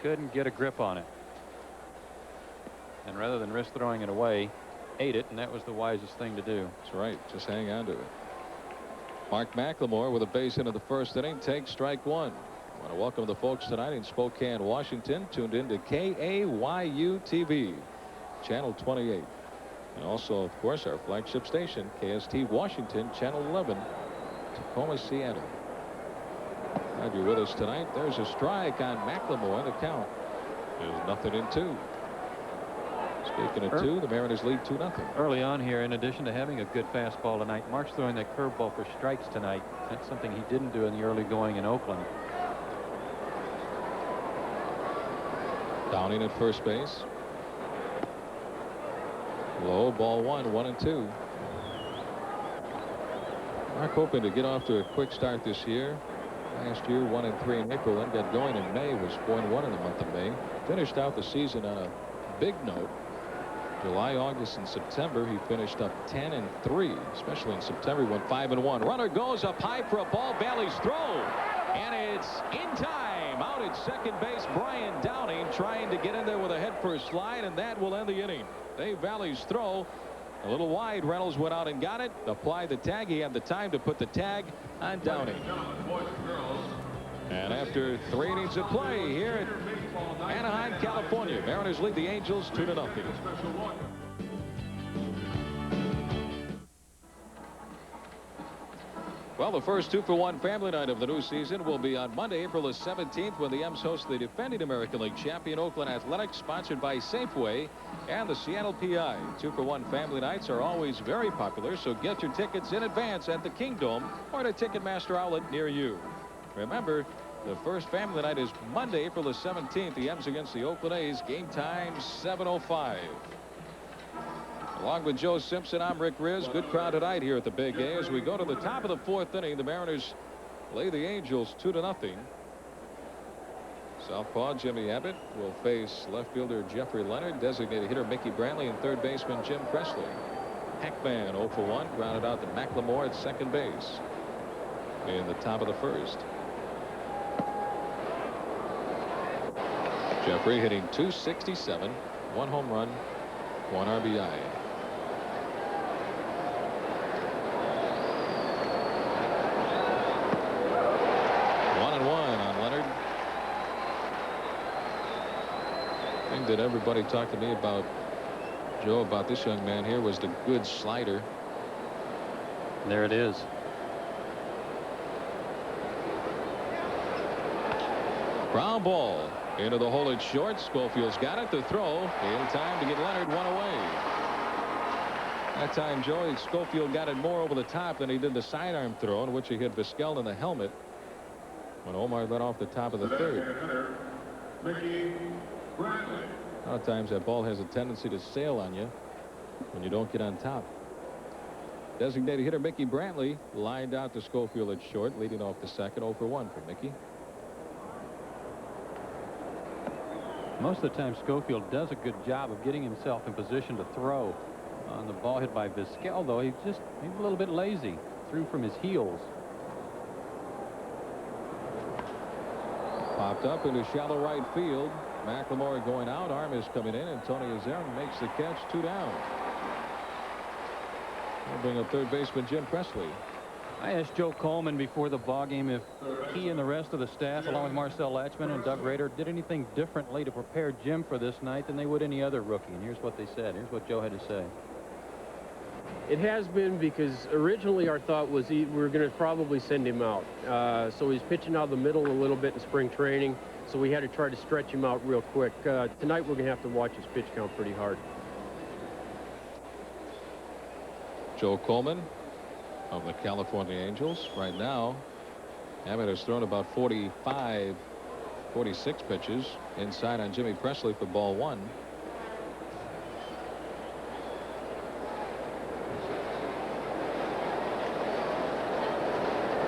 couldn't get a grip on it. And rather than risk throwing it away, ate it, and that was the wisest thing to do. That's right. Just hang on to it. Mark McLemore with a base hit in the first inning takes strike one. I want to welcome the folks tonight in Spokane, Washington, tuned in to KAYU TV, channel 28. And also, of course, our flagship station, KST Washington, channel 11, Tacoma, Seattle. Glad you're with us tonight. There's a strike on McLemore. The count is 0-2. Speaking of two, the Mariners lead 2-0. Early on here, in addition to having a good fastball tonight, Mark's throwing that curveball for strikes tonight. That's something he didn't do in the early going in Oakland. Downing at first base. Low, ball one, 1-2. Mark hoping to get off to a quick start this year. Last year, 1-3 in April, then got going in May, was 4-1 in the month of May. Finished out the season on a big note. July, August, and September, he finished up 10-3, especially in September. He went 5-1. Runner goes up high for a ball. Bailey's throw, and it's in time. Out at second base, Brian Downing trying to get in there with a head-first slide, and that will end the inning. Dave Valley's throw a little wide. Reynolds went out and got it, applied the tag. He had the time to put the tag on Downing. And after 3 innings of play here at Anaheim, California, Mariners lead the Angels 2-0. Well, the first 2-for-1 family night of the new season will be on Monday, April the 17th, when the M's host the defending American League champion Oakland Athletics, sponsored by Safeway and the Seattle PI. 2-for-1 family nights are always very popular, so get your tickets in advance at the Kingdome or at a Ticketmaster outlet near you. Remember, the first family night is Monday, April the 17th. The M's against the Oakland A's. Game time 7:05. Along with Joe Simpson, I'm Rick Riz. Good crowd tonight here at the Big A. As we go to the top of the 4th inning, the Mariners lay the Angels 2-0. Southpaw Jimmy Abbott will face left fielder Jeffrey Leonard, designated hitter Mickey Brantley, and third baseman Jim Presley. Hackman 0-for-1, grounded out to McLemore at second base in the top of the first. Jeffrey hitting .267, 1 home run, 1 RBI. That everybody talked to me about, Joe, about this young man here was the good slider. There it is. Ground ball into the hole at short. Schofield's got it. The throw in time to get Leonard one away. That time, Joey, Schofield got it more over the top than he did the sidearm throw, in which he hit Vizquel in the helmet when Omar led off the top of the third. A lot of times that ball has a tendency to sail on you when you don't get on top. Designated hitter Mickey Brantley lined out to Schofield at short, leading off the second. 0-for-1 for Mickey. Most of the time, Schofield does a good job of getting himself in position to throw. On the ball hit by Vizquel, though, he's a little bit lazy. Threw from his heels. Popped up into shallow right field. McLemore going out. Armas coming in, and Tony Azerin makes the catch. 2 down. We'll bring up third baseman Jim Presley. I asked Joe Coleman before the ballgame if he and the rest of the staff, along with Marcel Latchman and Doug Rader, did anything differently to prepare Jim for this night than they would any other rookie. And here's what they said. Here's what Joe had to say. It has been, because originally our thought was we're going to probably send him out. So he's pitching out of the middle a little bit in spring training. So we had to try to stretch him out real quick. Tonight we're going to have to watch his pitch count pretty hard. Joe Coleman of the California Angels. Right now, Abbott has thrown about 46 pitches inside on Jimmy Presley for ball 1.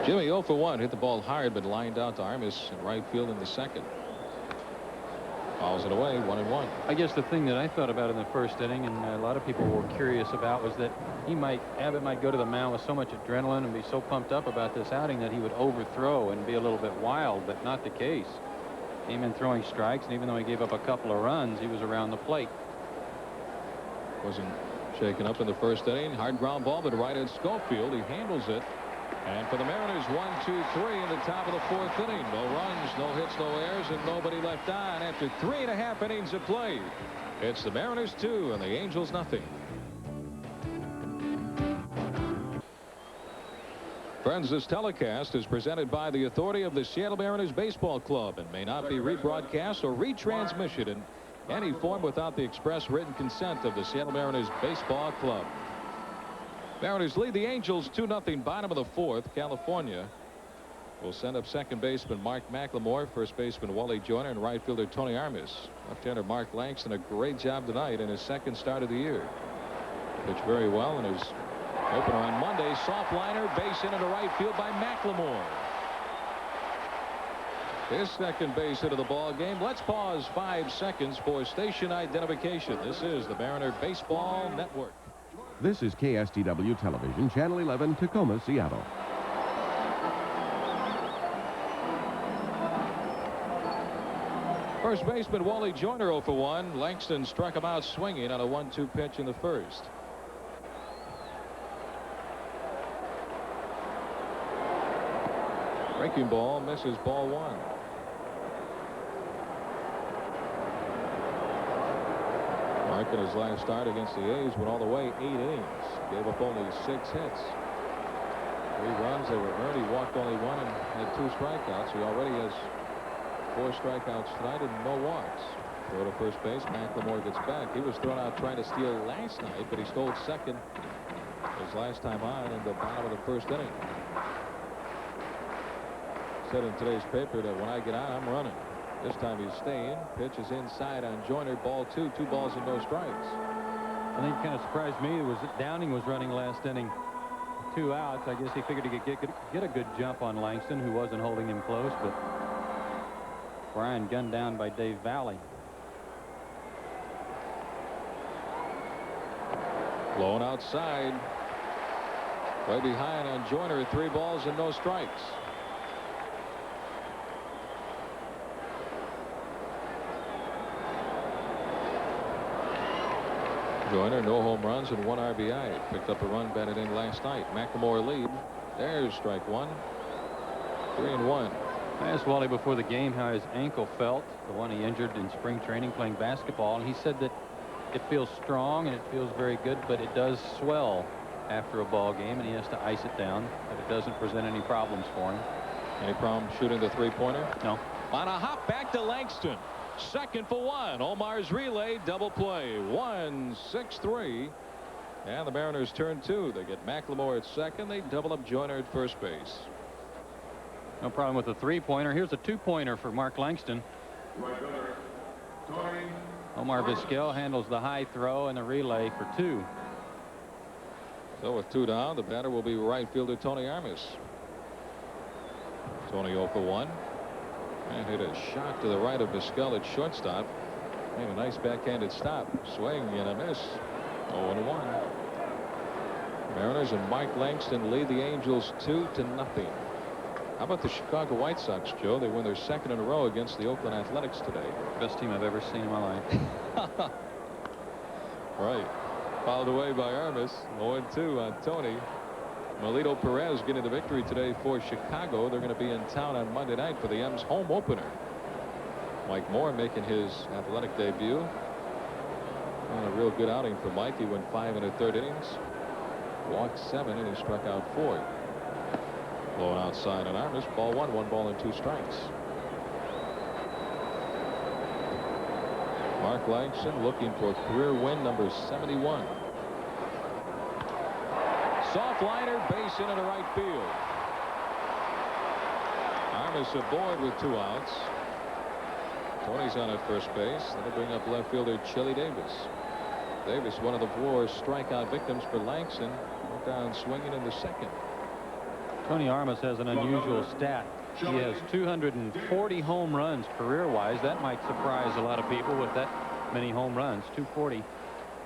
Jimmy 0-for-1, hit the ball hard, but lined out to Armas in right field in the second. Fouls it away, 1-1. I guess the thing that I thought about in the first inning, and a lot of people were curious about, was that Abbott might go to the mound with so much adrenaline and be so pumped up about this outing that he would overthrow and be a little bit wild, but not the case. Came in throwing strikes, and even though he gave up a couple of runs, he was around the plate. Wasn't shaken up in the first inning. Hard ground ball, but right at Schofield. He handles it. And for the Mariners, 1, 2, 3 in the top of the 4th inning. No runs, no hits, no errors, and nobody left on after 3.5 innings of play. It's the Mariners 2 and the Angels nothing. Friends, this telecast is presented by the authority of the Seattle Mariners Baseball Club and may not be rebroadcast or retransmission in any form without the express written consent of the Seattle Mariners Baseball Club. Mariners lead the Angels 2-0, bottom of the 4th. California will send up second baseman Mark McLemore, first baseman Wally Joyner, and right fielder Tony Armas. Left-hander Mark Langston, a great job tonight in his second start of the year. Pitched very well in his opener on Monday. Soft liner, base hit into right field by McLemore. His second base hit of the ball game. Let's pause 5 seconds for station identification. This is the Mariner Baseball Network. This is KSTW Television, Channel 11, Tacoma, Seattle. First baseman Wally Joyner 0 for 1. Langston struck him out swinging on a 1-2 pitch in the first. Breaking ball, misses, ball 1. Mark in his last start against the A's went all the way 8 innings. Gave up only 6 hits. 3 runs, they were earned. He walked only 1 and had 2 strikeouts. He already has 4 strikeouts tonight and no walks. Throw to first base. McLemore gets back. He was thrown out trying to steal last night, but he stole second his last time on in the bottom of the first inning. Said in today's paper that when I get on, I'm running. This time he's staying. Pitch is inside on Joyner. Ball 2. 2 balls and no strikes. I think kind of surprised me was that Downing was running last inning. 2 outs. I guess he figured he could get a good jump on Langston, who wasn't holding him close, but Brian gunned down by Dave Valley. Blown outside. Way behind on Joyner. 3 balls and no strikes. Joyner, no home runs and 1 RBI. Picked up a run batted in last night. McLemore lead. There's strike 1. 3-1. I asked Wally before the game how his ankle felt, the one he injured in spring training playing basketball, and he said that it feels strong and it feels very good, but it does swell after a ball game and he has to ice it down, but it doesn't present any problems for him. Any problem shooting the 3-pointer? No. On a hop back to Langston. Second for 1. Omar's relay double play. 1-6-3. And the Mariners turn 2. They get McLemore at second. They double up Joyner at first base. No problem with the 3-pointer. Here's a 2-pointer for Mark Langston. Omar Vizquel handles the high throw and the relay for 2. So with 2 down, the batter will be right fielder Tony Armas. Tony 0 for 1. And hit a shot to the right of Vizquel at shortstop. And a nice backhanded stop. Swing and a miss. 0-1. Mariners and Mark Langston lead the Angels 2-0. How about the Chicago White Sox, Joe? They win their 2nd in a row against the Oakland Athletics today. Best team I've ever seen in my life. Right. Fouled away by Armas. 0-2 on Tony. Melito Perez getting the victory today for Chicago. They're going to be in town on Monday night for the M's home opener. Mike Moore making his athletic debut. And a real good outing for Mike. He went 5 1/3 innings. Walked 7 and he struck out 4. Blown outside on Armas. Ball 1. 1 ball and 2 strikes. Mark Langston looking for career win number 71. Soft liner, base hit into right field. Armas aboard with 2 outs. Tony's on at first base. That'll bring up left fielder Chili Davis. Davis, one of the 4 strikeout victims for Langston, went down swinging in the 2nd. Tony Armas has an unusual stat. He has 240 home runs career-wise. That might surprise a lot of people with that many home runs. 240.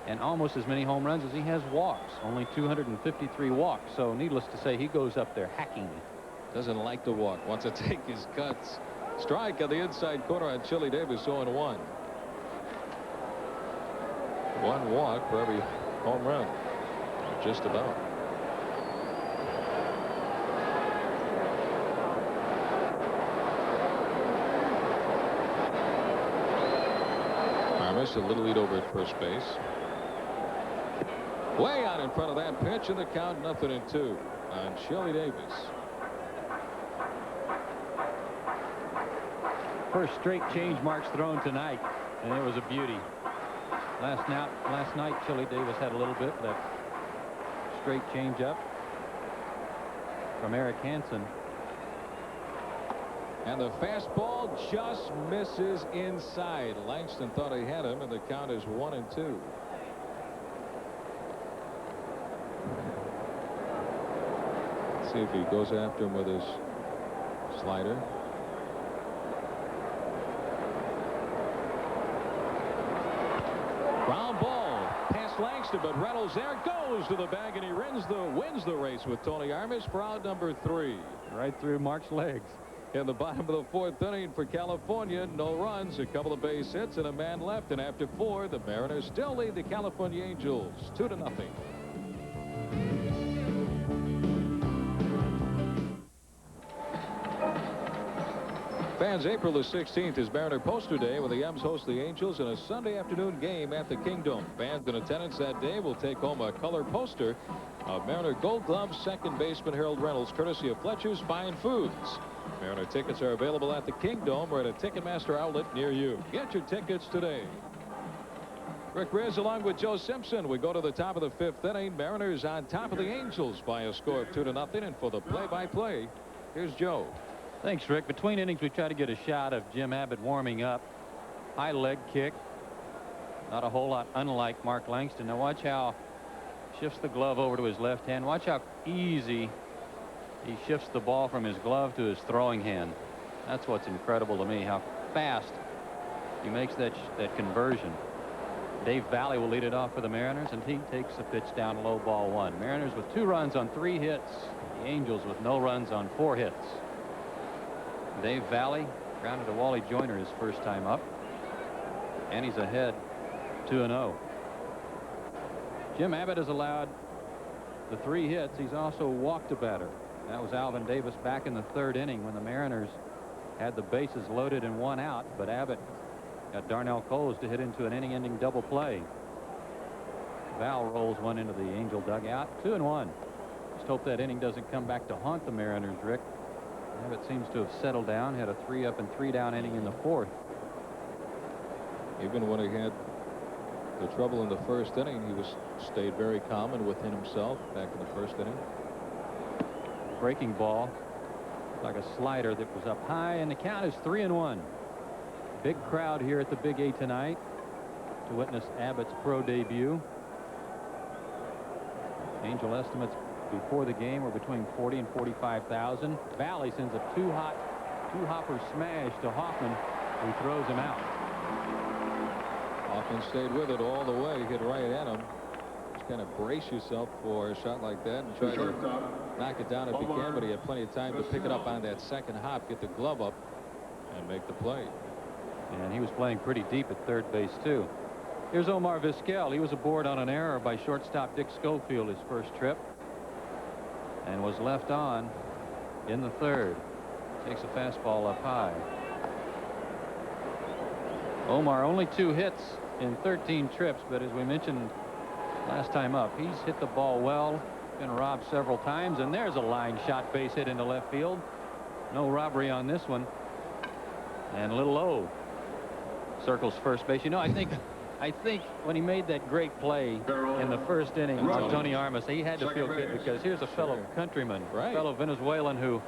And almost as many home runs as he has walks. Only 253 walks. So needless to say, he goes up there hacking. Doesn't like to walk. Wants to take his cuts. Strike on the inside corner on Chili Davis. 0-1. 1 walk for every home run. Just about. Armas a little lead over at first base. Way out in front of that pitch, and the count 0-2 on Shelly Davis. First straight change Mark's thrown tonight, and it was a beauty. Last night, Shelly Davis had a little bit of that straight change up from Eric Hansen. And the fastball just misses inside. Langston thought he had him, and the count is 1-2. Let's see if he goes after him with his slider. Ground ball past Langston, but Reynolds there goes to the bag, and he wins the race with Tony Armas for out number 3. Right through Mark's legs. In the bottom of the 4th inning for California, no runs, a couple of base hits, and a man left. And after 4, the Mariners still lead the California Angels 2-0. Fans, April the 16th is Mariner Poster Day, when the M's host the Angels in a Sunday afternoon game at the Kingdome. Fans in attendance that day will take home a color poster of Mariner Gold Glove second baseman Harold Reynolds, courtesy of Fletcher's Fine Foods. Mariner tickets are available at the Kingdome or at a Ticketmaster outlet near you. Get your tickets today. Rick Riz along with Joe Simpson. We go to the top of the 5th inning. Mariners on top of the Angels by a score of 2-0. And for the play-by-play, here's Joe. Thanks, Rick. Between innings, we try to get a shot of Jim Abbott warming up. High leg kick. Not a whole lot unlike Mark Langston. Now watch how shifts the glove over to his left hand. Watch how easy he shifts the ball from his glove to his throwing hand. That's what's incredible to me, how fast he makes that conversion. Dave Valley will lead it off for the Mariners, and he takes a pitch down low, ball 1. Mariners with 2 runs on 3 hits. The Angels with no runs on 4 hits. Dave Valley grounded to Wally Joyner his first time up, and he's ahead 2-0. Jim Abbott has allowed the 3 hits. He's also walked a batter. That was Alvin Davis back in the 3rd inning when the Mariners had the bases loaded and 1 out, but Abbott got Darnell Coles to hit into an inning-ending double play. Val rolls one into the Angel dugout. 2-1. Just hope that inning doesn't come back to haunt the Mariners, Rick. Abbott seems to have settled down. Had a 3-up and 3-down inning in the 4th. Even when he had the trouble in the 1st inning, he stayed very calm and within himself back in the 1st inning. Breaking ball, like a slider that was up high, and the count is 3-1. Big crowd here at the Big A tonight to witness Abbott's pro debut. Angel estimates before the game were between 40 and 45,000. Valley sends a two-hopper smash to Hoffman, who throws him out. Hoffman stayed with it all the way, hit right at him. Just kind of brace yourself for a shot like that and try to knock it down if you can, but he had plenty of time to pick it up on that second hop, get the glove up, and make the play. And he was playing pretty deep at 3rd base, too. Here's Omar Vizquel. He was aboard on an error by shortstop Dick Schofield his first trip, and was left on in the 3rd. Takes a fastball up high. Omar only 2 hits in 13 trips, but as we mentioned last time up, he's hit the ball well, been robbed several times, and there's a line shot base hit into left field. No robbery on this one. And a little low. Circles first base. You know, I think when he made that great play in the 1st inning on Tony Armas, he had to feel good, because here's a fellow countryman, fellow Venezuelan who,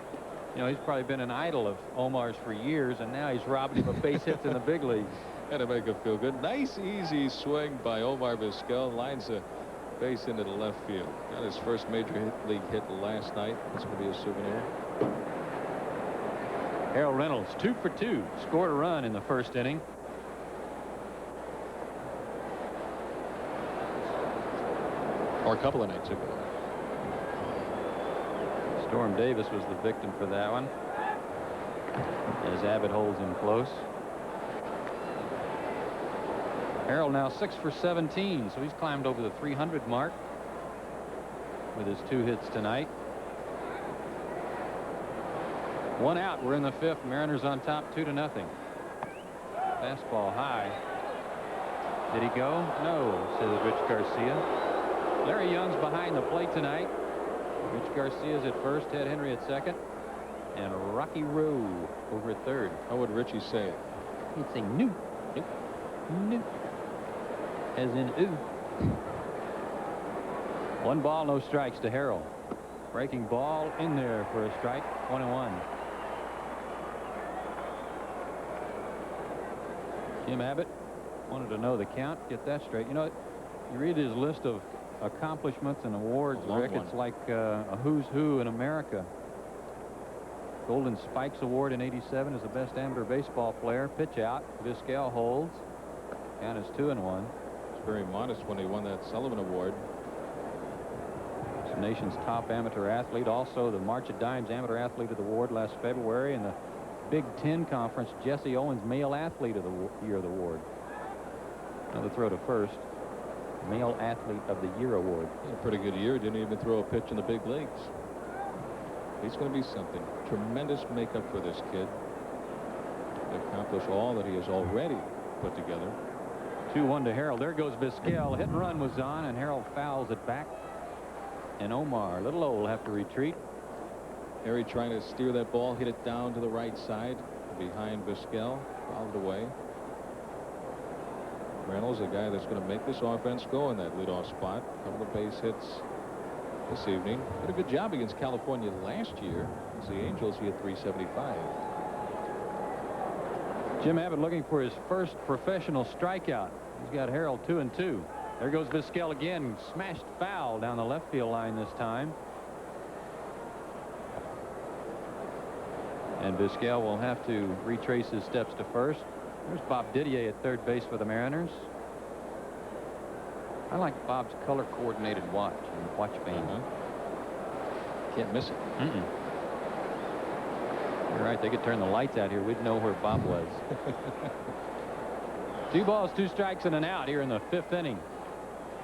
you know, he's probably been an idol of Omar's for years, and now he's robbed him of base hits in the big leagues. Had to make him feel good. Nice, easy swing by Omar Vizquel. Lines a base into the left field. Got his first major league hit last night. That's going to be a souvenir. Harold Reynolds, 2 for 2, scored a run in the 1st inning. Or a couple of nights ago. Storm Davis was the victim for that one, as Abbott holds him close. Harrell now 6 for 17, so he's climbed over the 300 mark with his 2 hits tonight. 1 out. We're in the 5th. Mariners on top 2-0. Fastball high. Did he go? No, says Rich Garcia. Larry Young's behind the plate tonight. Rich Garcia's at first, Ted Henry at second, and Rocky Rowe over at third. How would Richie say it? He'd say no, no, no, as in ooh. 1 ball, no strikes to Harrell. Breaking ball in there for a strike. 1-1. Jim Abbott wanted to know the count. Get that straight. You know, you read his list of accomplishments and awards. Rick, it's like a who's who in America. Golden Spikes Award in '87 as the best amateur baseball player. Pitch out. Vizquel holds. Count is 2-1. It's very modest when he won that Sullivan Award. It's the nation's top amateur athlete. Also the March of Dimes Amateur Athlete of the Award last February. And the Big Ten Conference Jesse Owens Male Athlete of the Year Award. Another throw to first. Male Athlete of the Year Award. A pretty good year. Didn't even throw a pitch in the big leagues. He's going to be something. Tremendous makeup for this kid. To accomplish all that he has already put together. 2-1 to Harrell. There goes Vizquel. Hit and run was on, and Harrell fouls it back. And Omar, Little O, will have to retreat. Harry trying to steer that ball, hit it down to the right side behind Vizquel. Fouled away. Reynolds, a guy that's going to make this offense go in that leadoff spot. A couple of base hits this evening. Did a good job against California last year. As the Angels, he had 375. Jim Abbott looking for his first professional strikeout. He's got Harrell 2-2. There goes Vizquel again. Smashed foul down the left field line this time. And Vizquel will have to retrace his steps to first. There's Bob Didier at third base for the Mariners. I like Bob's color coordinated watch and watch band. Can't miss it. You're right. They could turn the lights out here. We'd know where Bob was. 2 balls, 2 strikes, and an out here in the 5th inning.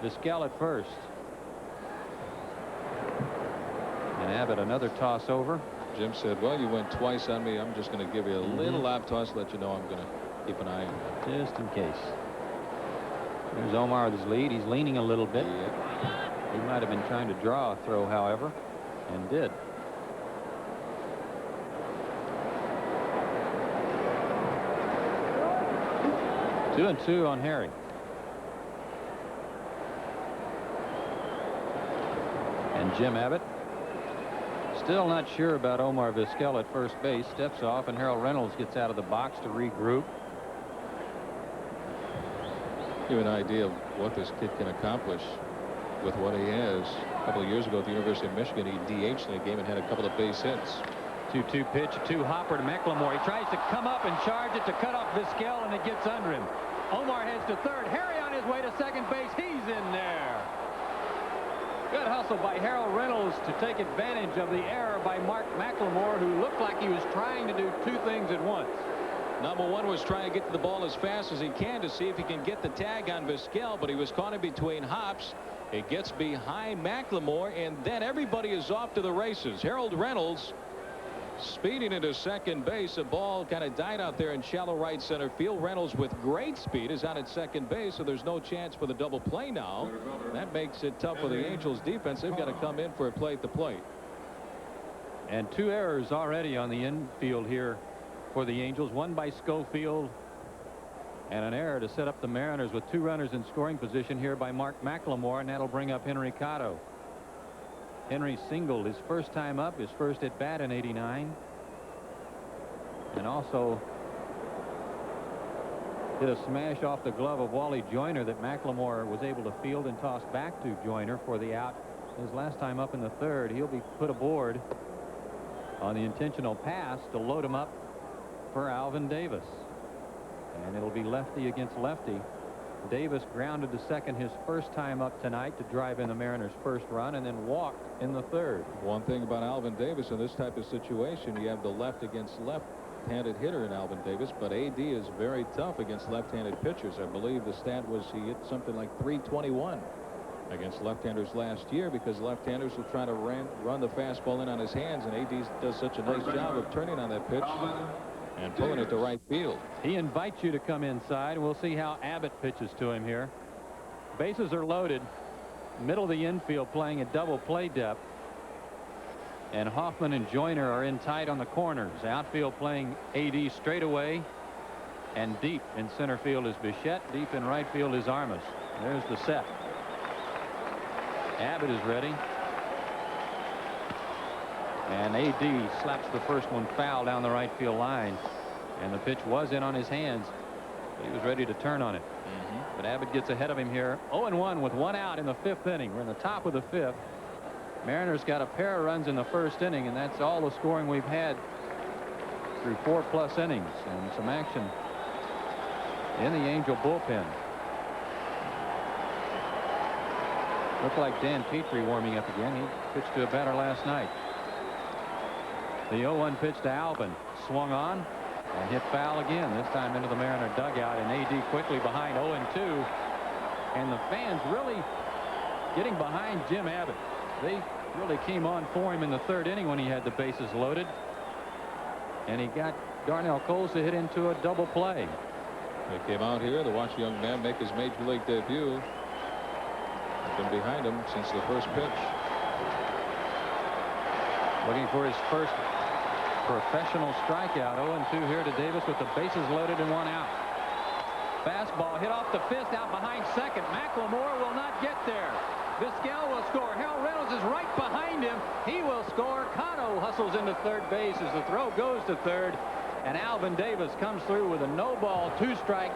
Vizquel at first. And Abbott another toss over. Jim said, well, you went twice on me. I'm just going to give you a little lap toss, let you know I'm going to keep an eye on you. Just in case. There's Omar with his lead. He's leaning a little bit. He might have been trying to draw a throw, however, and did. Two and two on Harry. And Jim Abbott still not sure about Omar Vizquel at first base. Steps off, and Harold Reynolds gets out of the box to regroup. Give you an idea of what this kid can accomplish with what he has. A couple of years ago at the University of Michigan, he DH'd in a game and had a couple of base hits. 2-2 pitch, a 2-hopper to McLemore. He tries to come up and charge it to cut off Vizquel, and it gets under him. Omar heads to third. Harry on his way to second base. He's in there. Good hustle by Harold Reynolds to take advantage of the error by Mark McLemore, who looked like he was trying to do 2 things at once. Number one was trying to get to the ball as fast as he can to see if he can get the tag on Vizquel, but he was caught in between hops. It gets behind McLemore, and then everybody is off to the races. Harold Reynolds speeding into second base. A ball kind of died out there in shallow right center field. Reynolds with great speed is out at second base, so there's no chance for the double play now. That makes it tough for the Angels defense. They've got to come in for a play at the plate. And 2 errors already on the infield here for the Angels. One by Schofield, and an error to set up the Mariners with 2 runners in scoring position here by Mark McLemore, and that'll bring up Henry Cotto. Henry singled his first time up, his first at bat in '89, and also hit a smash off the glove of Wally Joyner that McLemore was able to field and toss back to Joyner for the out. His last time up in the 3rd. He'll be put aboard on the intentional pass to load him up for Alvin Davis, and it'll be lefty against lefty. Davis grounded to second his first time up tonight to drive in the Mariners' first run, and then walked in the 3rd. One thing about Alvin Davis in this type of situation, you have the left against left left-handed hitter in Alvin Davis, but AD is very tough against left-handed pitchers. I believe the stat was he hit something like .321 against left-handers last year because left-handers will try to run the fastball in on his hands, and AD does such a nice job of turning on that pitch and pulling it to right field. He invites you to come inside. We'll see how Abbott pitches to him here. Bases are loaded. Middle of the infield playing at double play depth. And Hoffman and Joyner are in tight on the corners. Outfield playing AD straight away. And deep in center field is Bichette. Deep in right field is Armas. There's the set. Abbott is ready. And AD slaps the first one foul down the right field line. And the pitch was in on his hands. He was ready to turn on it. But Abbott gets ahead of him here. 0-1 with 1 out in the 5th inning. We're in the top of the 5th. Mariners got a pair of runs in the 1st inning, and that's all the scoring we've had through 4+ innings, and some action in the Angel bullpen. Looked like Dan Petrie warming up again. He pitched to a batter last night. The 0-1 pitch to Alvin. Swung on and hit foul again, this time into the Mariner dugout, and AD quickly behind 0-2. And the fans really getting behind Jim Abbott. They really came on for him in the 3rd inning when he had the bases loaded. And he got Darnell Coles to hit into a double play. They came out here to watch a young man make his major league debut. They've been behind him since the first pitch. Looking for his first professional strikeout. 0-2 here to Davis with the bases loaded and 1 out. Fastball hit off the fist out behind second. McLemore will not get there. Vizquel will score. Harold Reynolds is right behind him. He will score. Cano hustles into 3rd base as the throw goes to 3rd. And Alvin Davis comes through with a no-ball, 2-strike,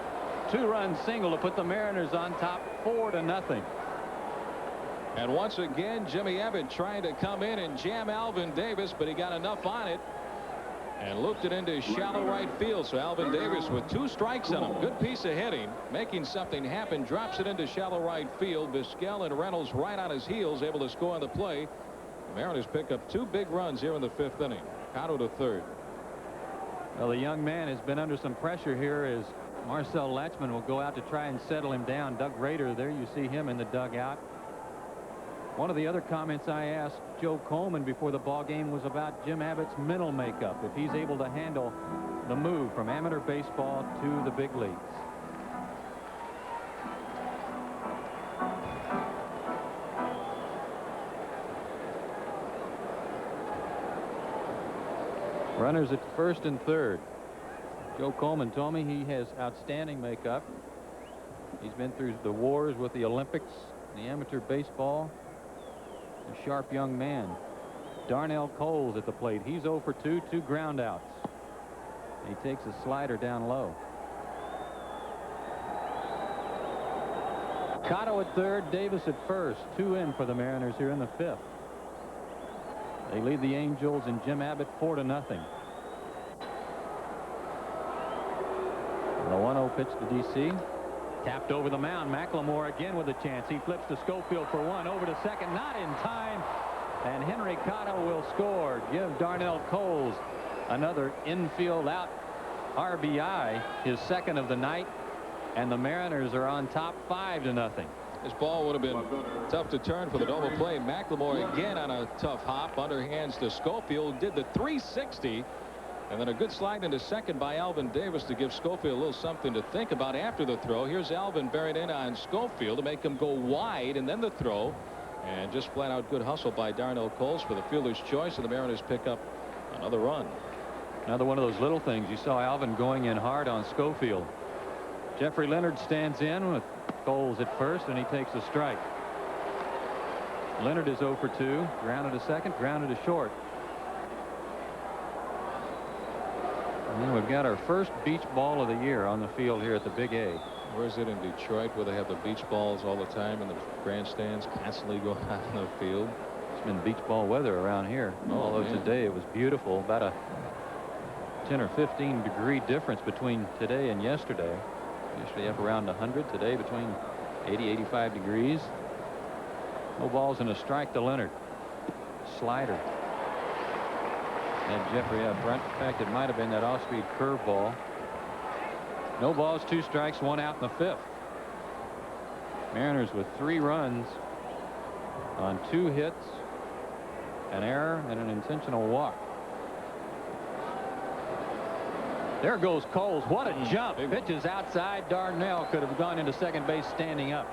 2-run single to put the Mariners on top 4-0. And once again, Jimmy Abbott trying to come in and jam Alvin Davis, but he got enough on it and looped it into shallow right field. So Alvin Davis with 2 strikes on him. Good piece of hitting, making something happen. Drops it into shallow right field. Vizquel and Reynolds right on his heels, able to score on the play. The Mariners pick up 2 big runs here in the 5th inning. Cano to 3rd. Well, the young man has been under some pressure here as Marcel Latchman will go out to try and settle him down. Doug Rader, there you see him in the dugout. One of the other comments I asked Joe Coleman before the ball game was about Jim Abbott's mental makeup, if he's able to handle the move from amateur baseball to the big leagues. Runners at 1st and 3rd. Joe Coleman told me he has outstanding makeup. He's been through the wars with the Olympics, the amateur baseball. A sharp young man. Darnell Coles at the plate. He's 0 for 2, 2 ground outs. He takes a slider down low. Cotto at 3rd, Davis at 1st. 2 in for the Mariners here in the 5th. They lead the Angels and Jim Abbott 4-0. The 1-0 pitch to DC. Tapped over the mound. McLemore again with a chance. He flips to Schofield for 1. Over to second. Not in time. And Henry Cotto will score. Give Darnell Coles another infield out RBI. His 2nd of the night. And the Mariners are on top 5-0. This ball would have been tough to turn for the double play. McLemore again on a tough hop. Underhands to Schofield. Did the 360. And then a good slide into second by Alvin Davis to give Schofield a little something to think about after the throw. Here's Alvin bearing in on Schofield to make him go wide, and then the throw. And just flat out good hustle by Darnell Coles for the fielder's choice, and the Mariners pick up another run. Another one of those little things. You saw Alvin going in hard on Schofield. Jeffrey Leonard stands in with Coles at 1st, and he takes a strike. Leonard is 0 for 2. Grounded to second, grounded to short. And then we've got our first beach ball of the year on the field here at the Big A. Where is it in Detroit where they have the beach balls all the time and the grandstands constantly going out on the field? It's been beach ball weather around here. Although today it was beautiful. About a 10 or 15 degree difference between today and yesterday. Yesterday up around 100. Today between 80-85 degrees. No balls and a strike to Leonard. Slider. And Jeffrey up front. In fact, it might have been that off-speed curveball. No balls, 2 strikes, 1 out in the 5th. Mariners with 3 runs on 2 hits, an error, and an intentional walk. There goes Coles. What a jump. Pitches outside. Darnell could have gone into second base standing up.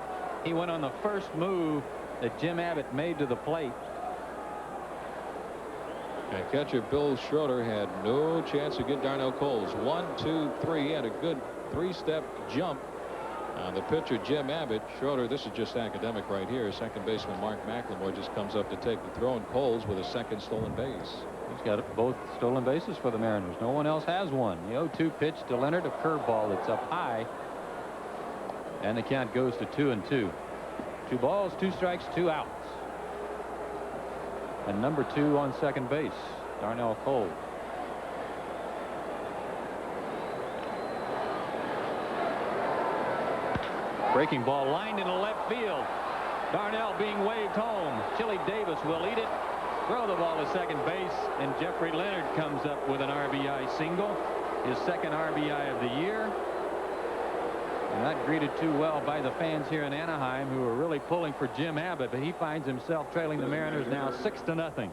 He went on the first move that Jim Abbott made to the plate. And catcher Bill Schroeder had no chance to get Darnell Coles. 1, 2, 3. He had a good 3-step jump on the pitcher Jim Abbott. Schroeder, this is just academic right here. Second baseman Mark Langston just comes up to take the throw, and Coles with a second stolen base. He's got both stolen bases for the Mariners. No one else has one. The 0-2 pitch to Leonard, a curveball that's up high. And the count goes to 2-2. 2 balls, 2 strikes, 2 outs. And number 2 on second base, Darnell Coles. Breaking ball lined into left field. Darnell being waved home. Chili Davis will eat it. Throw the ball to second base, and Jeffrey Leonard comes up with an RBI single, his second RBI of the year. And not greeted too well by the fans here in Anaheim, who are really pulling for Jim Abbott, but he finds himself trailing the Mariners now 6-0.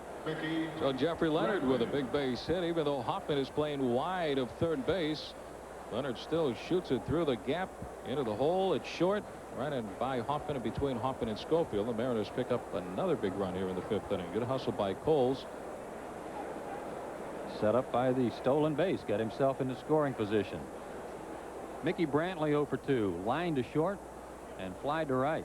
So Jeffrey Leonard with a big base hit. Even though Hoffman is playing wide of third base, Leonard still shoots it through the gap into the hole. It's short, right in by Hoffman and between Hoffman and Schofield. The Mariners pick up another big run here in the 5th inning. Good hustle by Coles. Set up by the stolen base, got himself into scoring position. Mickey Brantley 0 for 2, line to short and fly to right.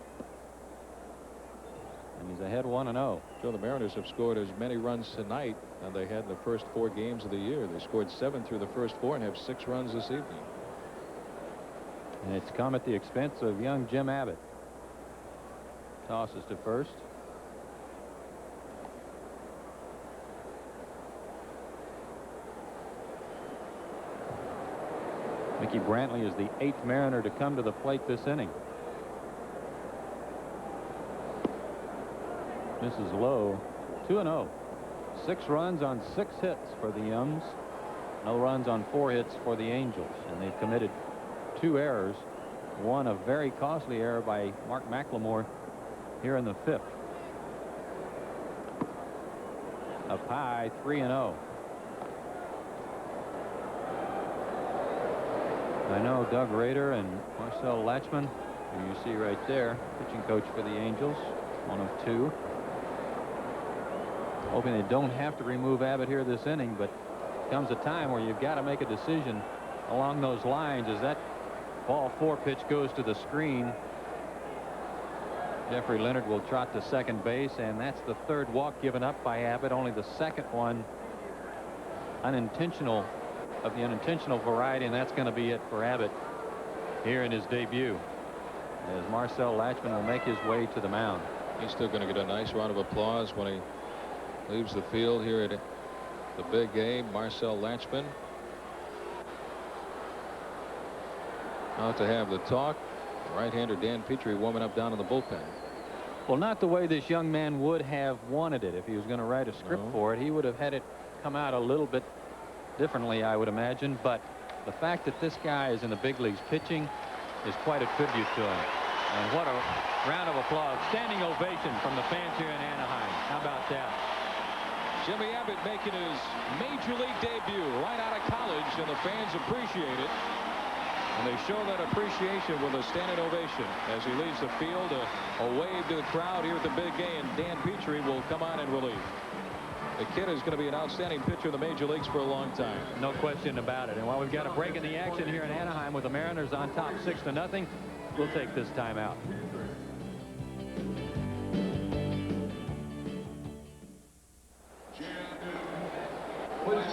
And he's ahead 1-0. So the Mariners have scored as many runs tonight as they had in the first 4 games of the year. They scored 7 through the first 4 and have 6 runs this evening. And it's come at the expense of young Jim Abbott. Tosses to first. Mickey Brantley is the 8th Mariner to come to the plate this inning. Misses low. 2-0. 6 runs on 6 hits for the Youngs. No runs on 4 hits for the Angels. And they've committed 2 errors. One a very costly error by Mark McLemore here in the 5th. Up high, 3-0. I know Doug Rader and Marcel Latchman, who you see right there, pitching coach for the Angels, 1 of 2. Hoping they don't have to remove Abbott here this inning, but comes a time where you've got to make a decision along those lines as that ball 4 pitch goes to the screen. Jeffrey Leonard will trot to second base, and that's the 3rd walk given up by Abbott, only the 2nd one unintentional of the unintentional variety, and that's going to be it for Abbott here in his debut, as Marcel Latchman will make his way to the mound. He's still going to get a nice round of applause when he leaves the field here at the big game. Marcel Latchman out to have the talk. Right-hander Dan Petrie warming up down in the bullpen. Well, not the way this young man would have wanted it. If he was going to write a script for it, he would have had it come out a little bit differently, I would imagine. But the fact that this guy is in the big leagues pitching is quite a tribute to him. And what a round of applause. Standing ovation from the fans here in Anaheim. How about that? Jimmy Abbott making his major league debut right out of college, and the fans appreciate it. And they show that appreciation with a standing ovation as he leaves the field. A wave to the crowd here at the big game. Dan Petrie will come on in relief. The kid is going to be an outstanding pitcher in the major leagues for a long time. No question about it. And while we've got a break in the action here in Anaheim with the Mariners on top 6-0, we'll take this time out.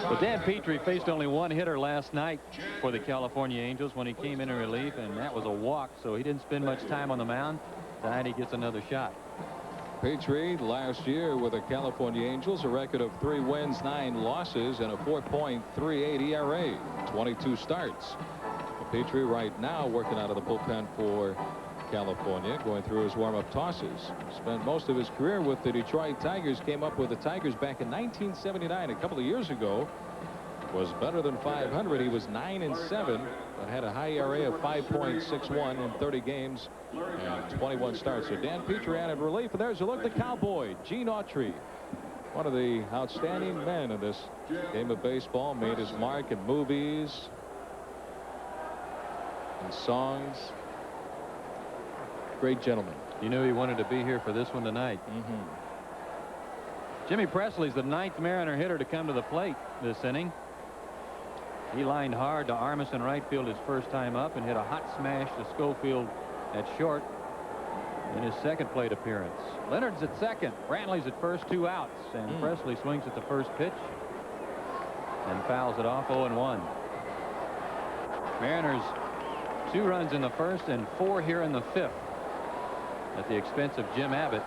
But Dan Petrie faced only 1 hitter last night for the California Angels when he came in relief, and that was a walk, so he didn't spend much time on the mound. Tonight he gets another shot. Petrie last year with the California Angels, a record of 3 wins, 9 losses, and a 4.38 ERA, 22 starts. Petrie right now working out of the bullpen for California, going through his warm-up tosses. Spent most of his career with the Detroit Tigers. Came up with the Tigers back in 1979, a couple of years ago. Was better than 500. He was 9-7, but had a high ERA of 5.61 in 30 games and 21 starts. So Dan Petrie added relief, and there's a look at the Cowboy, Gene Autry. One of the outstanding men in this game of baseball. Made his mark in movies and songs. Great gentleman. You knew he wanted to be here for this one tonight. Jimmy Presley's the 9th Mariner hitter to come to the plate this inning. He lined hard to Armisen right field his first time up and hit a hot smash to Schofield at short in his second plate appearance. Leonard's at second. Brantley's at first, 2 outs. And Presley swings at the first pitch and fouls it off, 0-1. Mariners 2 runs in the first and 4 here in the 5th at the expense of Jim Abbott,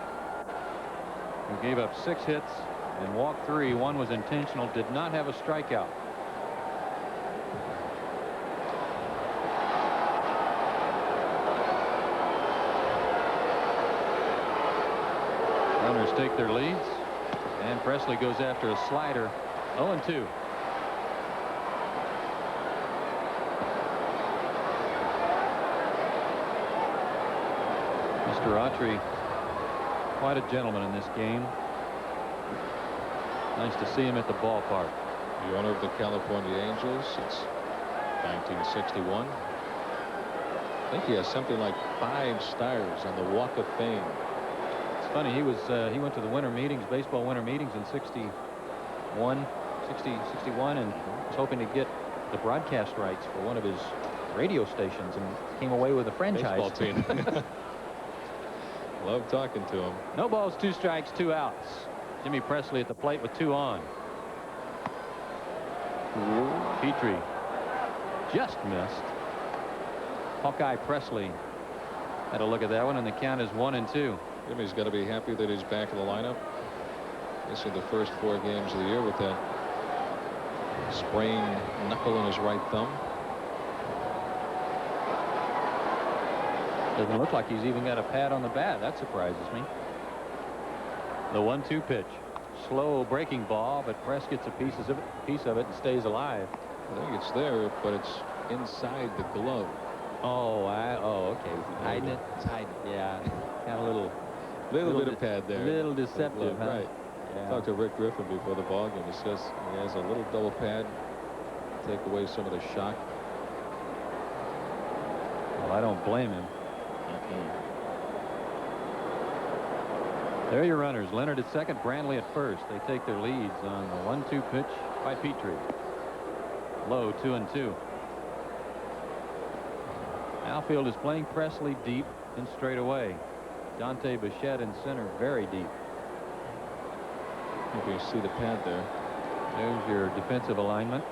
who gave up 6 hits and walked 3. 1 was intentional, did not have a strikeout. Runners take their leads, and Presley goes after a slider. 0-2. Mr. Autry, quite a gentleman in this game. Nice to see him at the ballpark. The owner of the California Angels since 1961. I think he has something like 5 stars on the Walk of Fame. Funny, he went to the winter meetings, baseball winter meetings in 61 and was hoping to get the broadcast rights for one of his radio stations and came away with a franchise baseball team. Love talking to him. No balls, 2 strikes, 2 outs. Jimmy Presley at the plate with 2 on. Petrie just missed. Hawkeye Presley had a look at that one, and the count is 1-2. Jimmy's got to be happy that he's back in the lineup. Missing the first 4 games of the year with that sprained knuckle in his right thumb. Doesn't look like he's even got a pad on the bat. That surprises me. The 1-2 pitch. Slow breaking ball, but Press gets a piece of it and stays alive. I think it's there, but it's inside the glove. Oh, okay. Hiding it? It's hiding. Yeah. Got a little bit of pad there. A little deceptive, huh? Right. Yeah. Talked to Rick Griffin before the ball game. He says he has a little double pad to take away some of the shock. Well, I don't blame him. There are your runners. Leonard at second, Brantley at first. They take their leads on the 1-2 pitch by Petrie. Low, 2-2. Outfield is playing Presley deep and straight away. Dante Bichette in center, very deep. If you see the pad there. There's your defensive alignment.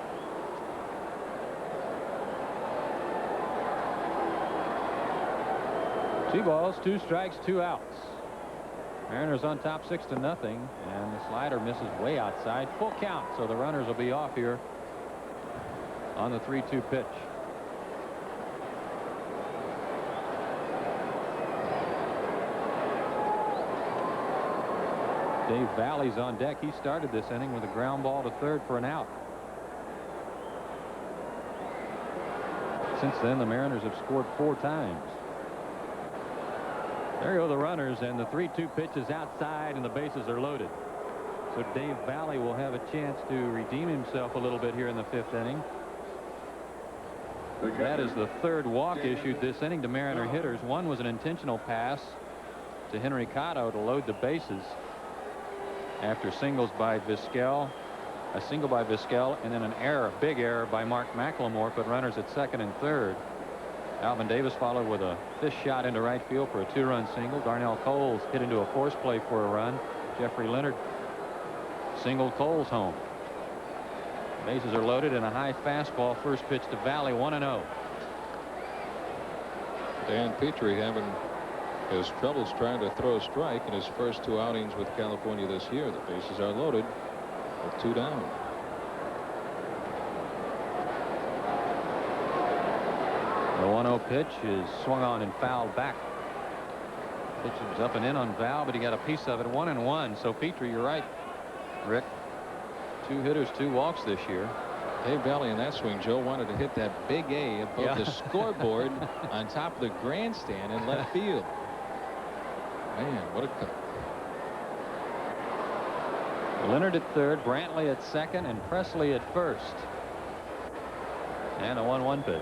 Two balls, 2 strikes, 2 outs. Mariners on top 6-0, and the slider misses way outside. Full count, so the runners will be off here on the 3-2 pitch. Dave Valley's on deck. He started this inning with a ground ball to third for an out. Since then, the Mariners have scored 4 times. There go the runners, and the 3-2 pitch is outside, and the bases are loaded. So Dave Valley will have a chance to redeem himself a little bit here in the 5th inning. That is the 3rd walk issued this inning to Mariner hitters. One was an intentional pass to Henry Cotto to load the bases after singles by Vizquel, a single by Vizquel, and then an error, a big error by Mark McLemore, put runners at second and third. Alvin Davis followed with a fish shot into right field for a 2-run single. Darnell Coles hit into a force play for a run. Jeffrey Leonard singled Coles home. Bases are loaded, and a high fastball, first pitch to Valley, 1-0. Dan Petrie having his troubles trying to throw a strike in his first 2 outings with California this year. The bases are loaded with 2 down. The 1-0 pitch is swung on and fouled back Pitch was up and in on Val, but he got a piece of it. 1-1. So Petrie, you're right, Rick. 2 hitters, 2 walks this year. Dave Valley in that swing, Joe, wanted to hit that big A above the scoreboard on top of the grandstand in left field. Man, what a cut. Leonard at third, Brantley at second, and Presley at first. And a 1-1 pitch.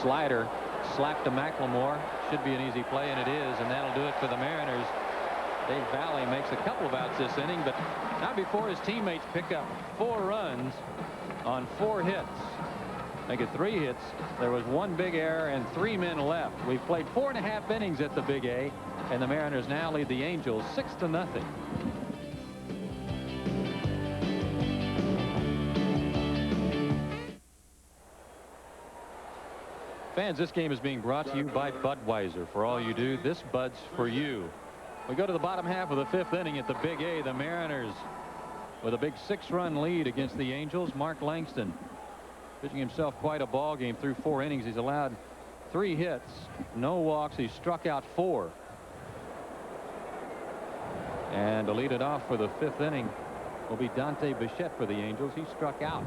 Slider slapped to McLemore. Should be an easy play, and it is, and that'll do it for the Mariners. Dave Valley makes a couple of outs this inning, but not before his teammates pick up 4 runs on 4 hits. Make it 3 hits. There was 1 big error and 3 men left. We've played 4.5 innings at the Big A, and the Mariners now lead the Angels 6-0. Fans, this game is being brought to you by Budweiser. For all you do, this Bud's for you. We go to the bottom half of the 5th inning at the Big A. The Mariners with a big 6-run lead against the Angels. Mark Langston pitching himself quite a ball game through 4 innings. He's allowed 3 hits, no walks. He struck out 4. And to lead it off for the 5th inning will be Dante Bichette for the Angels. He struck out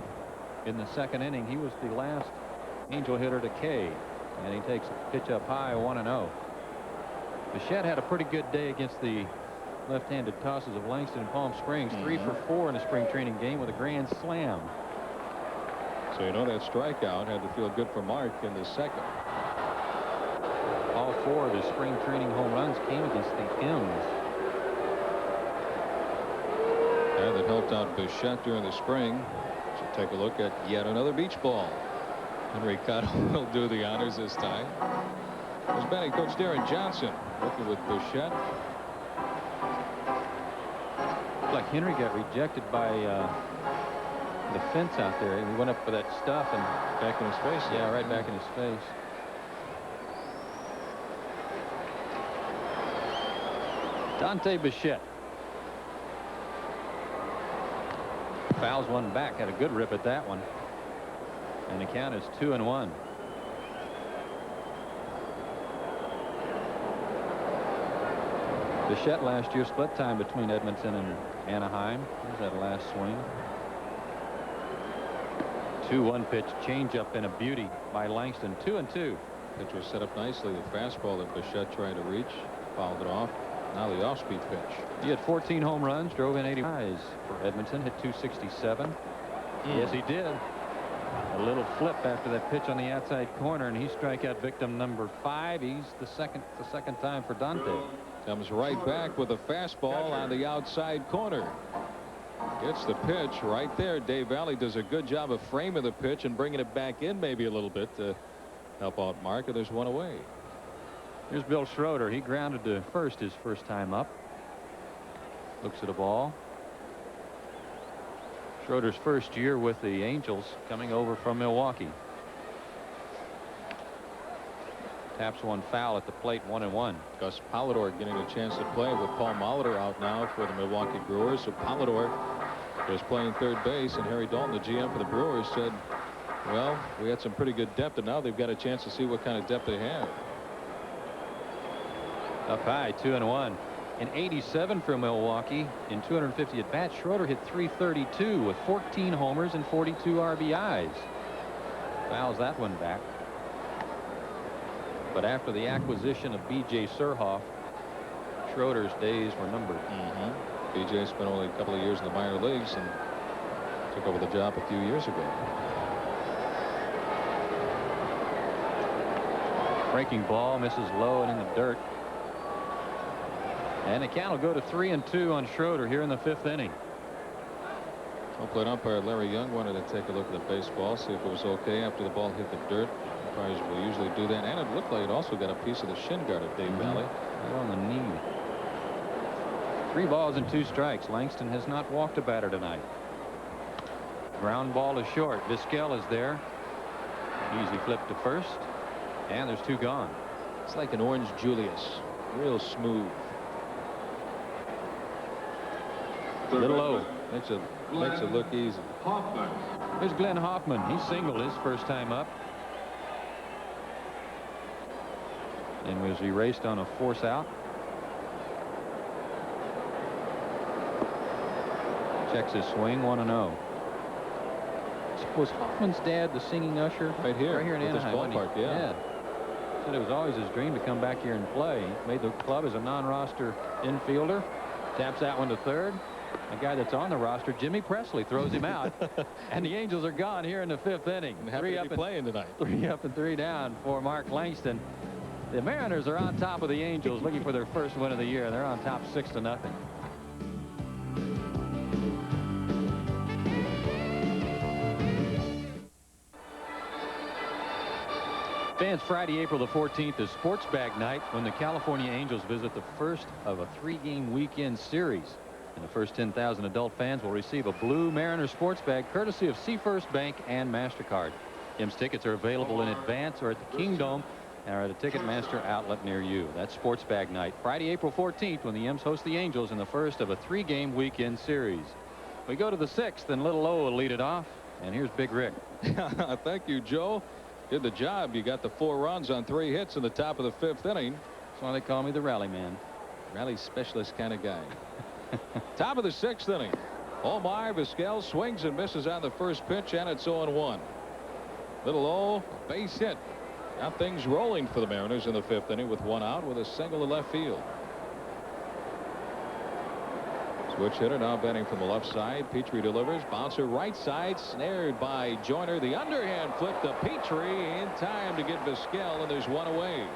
in the 2nd inning. He was the last Angel hitter to K, and he takes a pitch up high, 1-0. Bichette had a pretty good day against the left-handed tosses of Langston and Palm Springs. 3 for 4 in a spring training game with a grand slam. So you know that strikeout had to feel good for Mark in the 2nd. All 4 of his spring training home runs came against the M's. And that helped out Bichette during the spring. Should take a look at yet another beach ball. Henry Cotto will do the honors this time. There's batting coach Darren Johnson working with Bichette. Like Henry got rejected by the fence out there, and he went up for that stuff and back in his face. Yeah, right back in his face. Dante Bichette fouls one back. Had a good rip at that one. And the count is 2-1. Bichette last year split time between Edmonton and Anaheim. Here's that last swing. 2-1 pitch, changeup, and a beauty by Langston. 2-2. Pitch was set up nicely. The fastball that Bichette tried to reach, fouled it off. Now the off-speed pitch. He had 14 home runs, drove in 80 eyes for Edmonton, hit 267. Yes, he did. A little flip after that pitch on the outside corner, and he's strikeout victim number 5. He's the second time for Dante. Comes right back with a fastball on the outside corner. Gets the pitch right there. Dave Valley does a good job of framing the pitch and bringing it back in maybe a little bit to help out Mark. There's one away. Here's Bill Schroeder. He grounded to first his first time up. Looks at a ball. Schroeder's first year with the Angels, coming over from Milwaukee. Taps one foul at the plate, 1-1. Gus Polidor getting a chance to play with Paul Molitor out now for the Milwaukee Brewers. So Polidor was playing third base, and Harry Dalton, the GM for the Brewers, said, well, we had some pretty good depth, and now they've got a chance to see what kind of depth they have. Up high, 2-1. In 87 for Milwaukee, in 250 at bats, Schroeder hit .332 with 14 homers and 42 RBIs. Fouls that one back. But after the acquisition of B.J. Surhoff, Schroeder's days were numbered. B.J. spent only a couple of years in the minor leagues and took over the job a few years ago. Breaking ball, misses low and in the dirt. And the count will go to 3-2 on Schroeder here in the 5th inning. Home plate umpire Larry Young wanted to take a look at the baseball, see if it was okay after the ball hit the dirt. Umpires will usually do that, and it looked like it also got a piece of the shin guard of Dave Valley. Right on the knee. 3 balls and 2 strikes. Langston has not walked a batter tonight. Ground ball is short. Vizquel is there. Easy flip to first, and there's 2 gone. It's like an orange Julius, real smooth. A little low. Makes it look easy. There's Glenn Hoffman. He singled his first time up. and was erased on a force out. Checks his swing, 1-0. Was Hoffman's dad the singing usher? Right here in with this Anaheim. ballpark, yeah. Said it was always his dream to come back here and play. He made the club as a non-roster infielder. Taps that one to third. A guy that's on the roster, Jimmy Presley, throws him out. And the Angels are gone here in the 5th inning. Happy to be playing tonight. 3 up and 3 down for Mark Langston. The Mariners are on top of the Angels, looking for their first win of the year. They're on top 6-0. Fans, Friday, April the 14th is Sports Bag Night when the California Angels visit the first of a 3-game weekend series. And the first 10,000 adult fans will receive a blue Mariner sports bag courtesy of Seafirst Bank and MasterCard. Im's tickets are available in advance or at the Kingdome and are at a Ticketmaster outlet near you. That's Sports Bag Night, Friday, April 14th, when the Im's host the Angels in the first of a 3-game weekend series. We go to the 6th, and Little O will lead it off. And here's Big Rick. Thank you, Joe. Did the job. You got the 4 runs on 3 hits in the top of the 5th inning. That's why they call me the rally man. Rally specialist kind of guy. Top of the 6th inning. Omar Vizquel swings and misses on the first pitch, and it's 0-1. Little O, base hit. Got things rolling for the Mariners in the 5th inning with 1 out with a single to left field. Switch hitter now batting from the left side. Petrie delivers. Bouncer right side. Snared by Joyner. The underhand flip to Petrie in time to get Vizquel, and there's 1 away.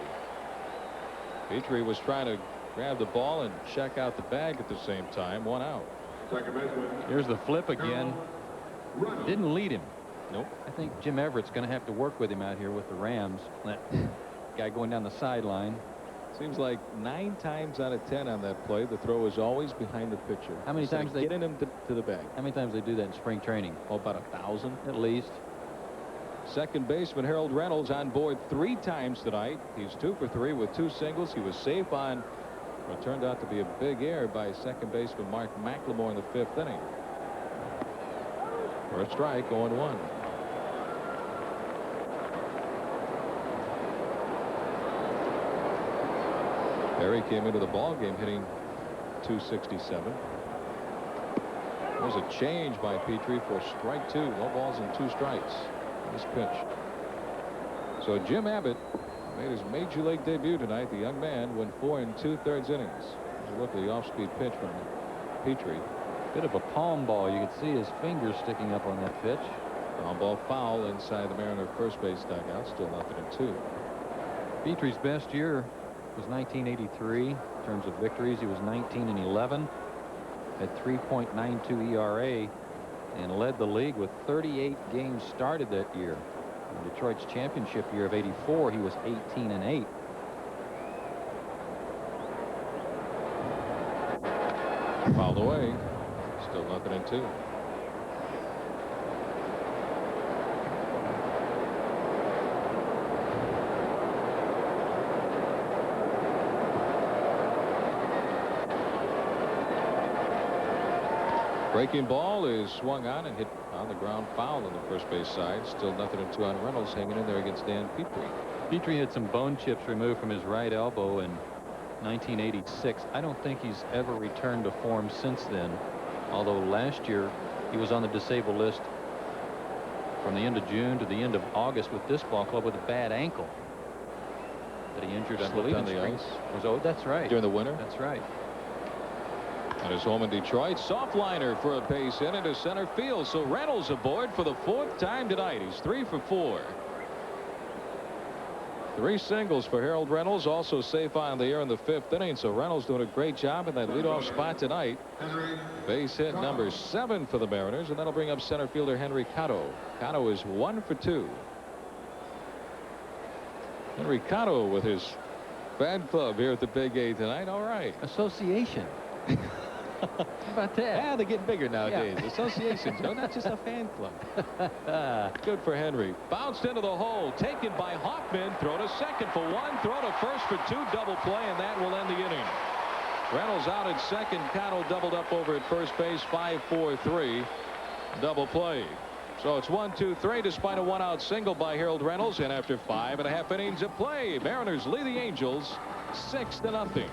Petrie was trying to grab the ball and check out the bag at the same time. 1 out. Here's the flip again. Didn't lead him. Nope. I think Jim Everett's going to have to work with him out here with the Rams. That guy going down the sideline. Seems like 9 times out of 10 on that play, the throw is always behind the pitcher. How many times they getting him to the bag? How many times they do that in spring training? Oh, about 1,000 at least. Second baseman Harold Reynolds on board 3 times tonight. He's 2 for 3 with 2 singles. He was safe on what turned out to be a big error by second baseman Mark McLemore in the 5th inning. For a strike, 0-1. Perry came into the ball game hitting .267. There's a change by Petrie for strike 2. 1 balls and 2 strikes. This pitch. So Jim Abbott made his major league debut tonight. The young man went 4 2/3 innings. Look at the off-speed pitch from Petrie. Bit of a palm ball. You can see his fingers sticking up on that pitch. Palm ball foul inside the Mariner first base dugout. Still 0-2. Petrie's best year was 1983 in terms of victories. He was 19-11 at 3.92 ERA and led the league with 38 games started that year. In Detroit's championship year of '84, he was 18-8. Fouled away. Still 0-2. Breaking ball is swung on and hit on the ground foul on the first base side. Still 0-2 on Reynolds, hanging in there against Dan Petrie. Petrie had some bone chips removed from his right elbow in 1986. I don't think he's ever returned to form since then, although last year he was on the disabled list from the end of June to the end of August with this ball club with a bad ankle that he injured I believe on the ice. That's right. During the winter. That's right. And his home in Detroit. Soft liner for a base hit into center field. So Reynolds aboard for the 4th time tonight. He's 3 for 4. 3 singles for Harold Reynolds. Also safe on the air in the 5th inning. So Reynolds doing a great job in that leadoff spot tonight. Base hit number 7 for the Mariners. And that'll bring up center fielder Henry Cotto. Cotto is 1 for 2. Henry Cotto with his fan club here at the Big A tonight. All right. Association. How about that? Yeah, they're getting bigger nowadays. Yeah. Association, Joe, not just a fan club. Good for Henry. Bounced into the hole. Taken by Hoffman. Throw to second for 1. Throw to first for 2. Double play, and that will end the inning. Reynolds out at second. Cotto doubled up over at first base. 5-4-3. Double play. So it's 1-2-3 despite a 1-out single by Harold Reynolds. And after 5.5 innings of play, Mariners lead the Angels 6-0.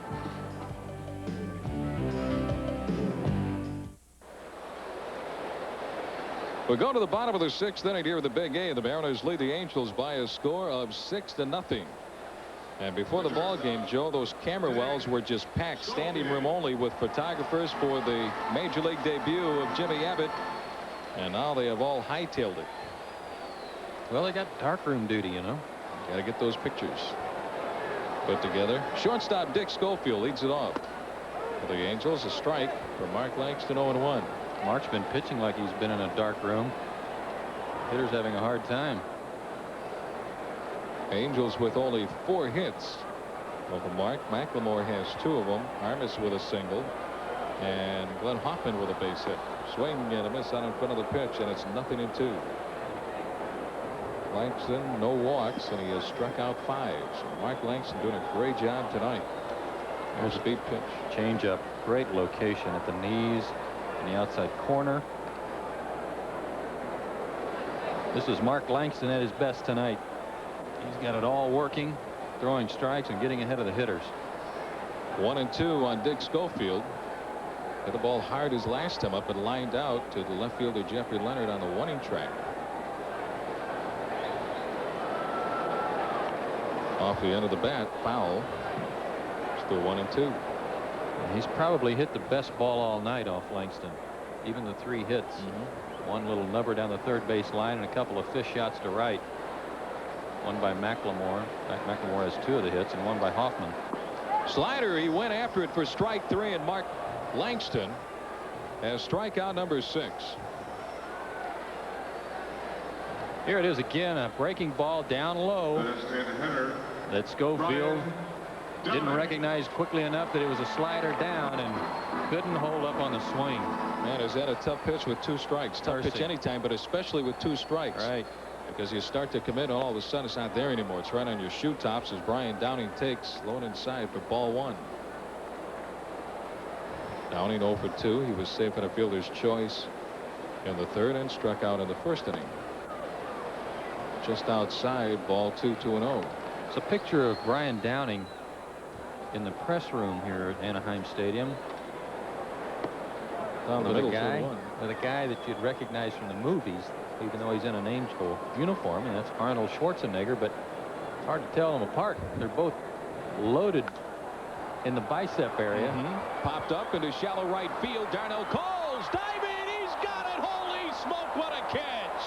We go to the bottom of the 6th inning here with the big A. The Mariners lead the Angels by a score of 6-0. And before the ball game, Joe, those camera wells were just packed, standing room only, with photographers for the Major League debut of Jimmy Abbott. And now they have all hightailed it. Well, they got darkroom duty, you know. Got to get those pictures put together. Shortstop Dick Schofield leads it off for the Angels. A strike for Mark Langston, 0-1. Mark's been pitching like he's been in a dark room. Hitter's having a hard time. Angels with only 4 hits over Mark. McLemore has 2 of them. Armas with a single. And Glenn Hoffman with a base hit. Swing and a miss out in front of the pitch, and it's 0-2. Langston, no walks, and he has struck out 5. So Mark Langston doing a great job tonight. There's a speed pitch. Change up. Great location at the knees in the outside corner. This is Mark Langston at his best tonight. He's got it all working, throwing strikes and getting ahead of the hitters. 1-2 on Dick Schofield. Hit the ball hard his last time up and lined out to the left fielder Jeffrey Leonard on the warning track. Off the end of the bat, foul. Still 1-2. And he's probably hit the best ball all night off Langston. Even the 3 hits. One little nubber down the third base line and a couple of fish shots to right. One by McLemore. McLemore has 2 of the hits, and one by Hoffman. Slider, he went after it for strike 3, and Mark Langston has strikeout number 6. Here it is again, a breaking ball down low that Schofield didn't recognize quickly enough that it was a slider down and couldn't hold up on the swing. Man, is that a tough pitch with 2 strikes? Tough pitch anytime, but especially with 2 strikes. Right. Because you start to commit, and all of a sudden it's not there anymore. It's right on your shoe tops as Brian Downing takes low and inside for ball 1. Downing 0 for 2. He was safe in a fielder's choice in the 3rd and struck out in the 1st inning. Just outside, ball 2, 2-0. It's a picture of Brian Downing in the press room here at Anaheim Stadium. Down the with middle, with a guy that you'd recognize from the movies, even though he's in an Angel uniform, and that's Arnold Schwarzenegger, but it's hard to tell them apart. They're both loaded in the bicep area. Popped up into shallow right field. Darnell Coles diving. He's got it. Holy smoke, what a catch.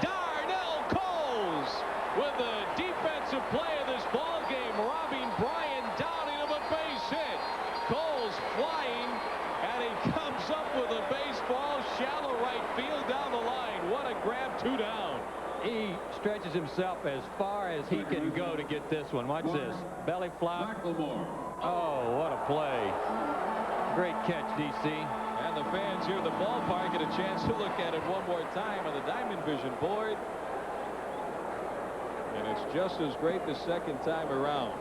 Darnell Coles with the defensive play of this ball game, robbing Brian Downing of a base hit. Coles flying, and he comes up with a baseball, shallow right field down the line. What a grab, 2 down. He stretches himself as far as he can go to get this one. Watch this. Belly flop. Oh, what a play. Great catch, DC. And the fans here at the ballpark get a chance to look at it one more time on the Diamond Vision board. And it's just as great the second time around.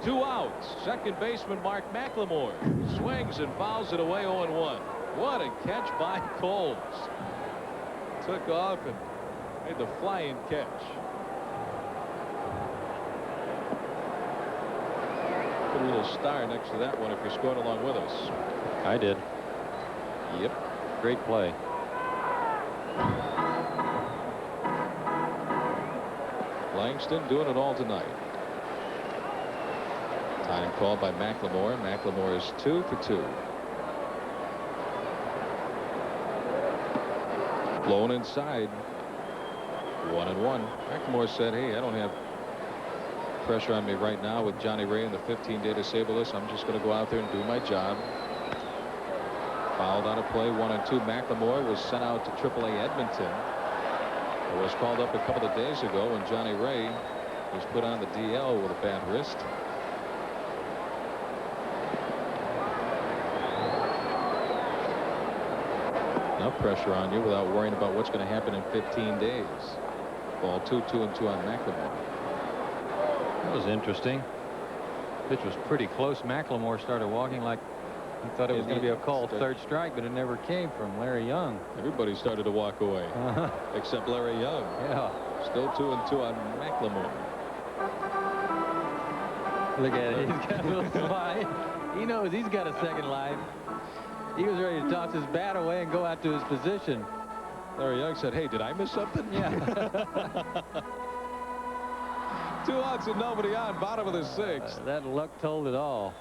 2 outs. Second baseman Mark McLemore swings and fouls it away, 0-1. What a catch by Coles. Took off and made the flying catch. Put a little star next to that one if you're scoring along with us. I did. Yep. Great play. Langston doing it all tonight. Time called by McLemore. McLemore is 2 for 2. Blown inside. 1-1. McLemore said, hey, I don't have pressure on me right now with Johnny Ray and the 15-day disabled list. I'm just going to go out there and do my job. Fouled out of play, 1-2. McLemore was sent out to AAA Edmonton. It was called up a couple of days ago when Johnny Ray was put on the DL with a bad wrist. Enough pressure on you without worrying about what's going to happen in 15 days. Ball 2-2 on McLemore. That was interesting. Pitch was pretty close. McLemore started walking like He thought it was going to be a called third strike, but it never came from Larry Young. Everybody started to walk away, except Larry Young. Yeah. Still 2-2 on McLemore. Look at it. He's got a little slide. He knows he's got a second life. He was ready to toss his bat away and go out to his position. Larry Young said, hey, did I miss something? Yeah. 2 outs and nobody on, bottom of the 6th. That luck told it all.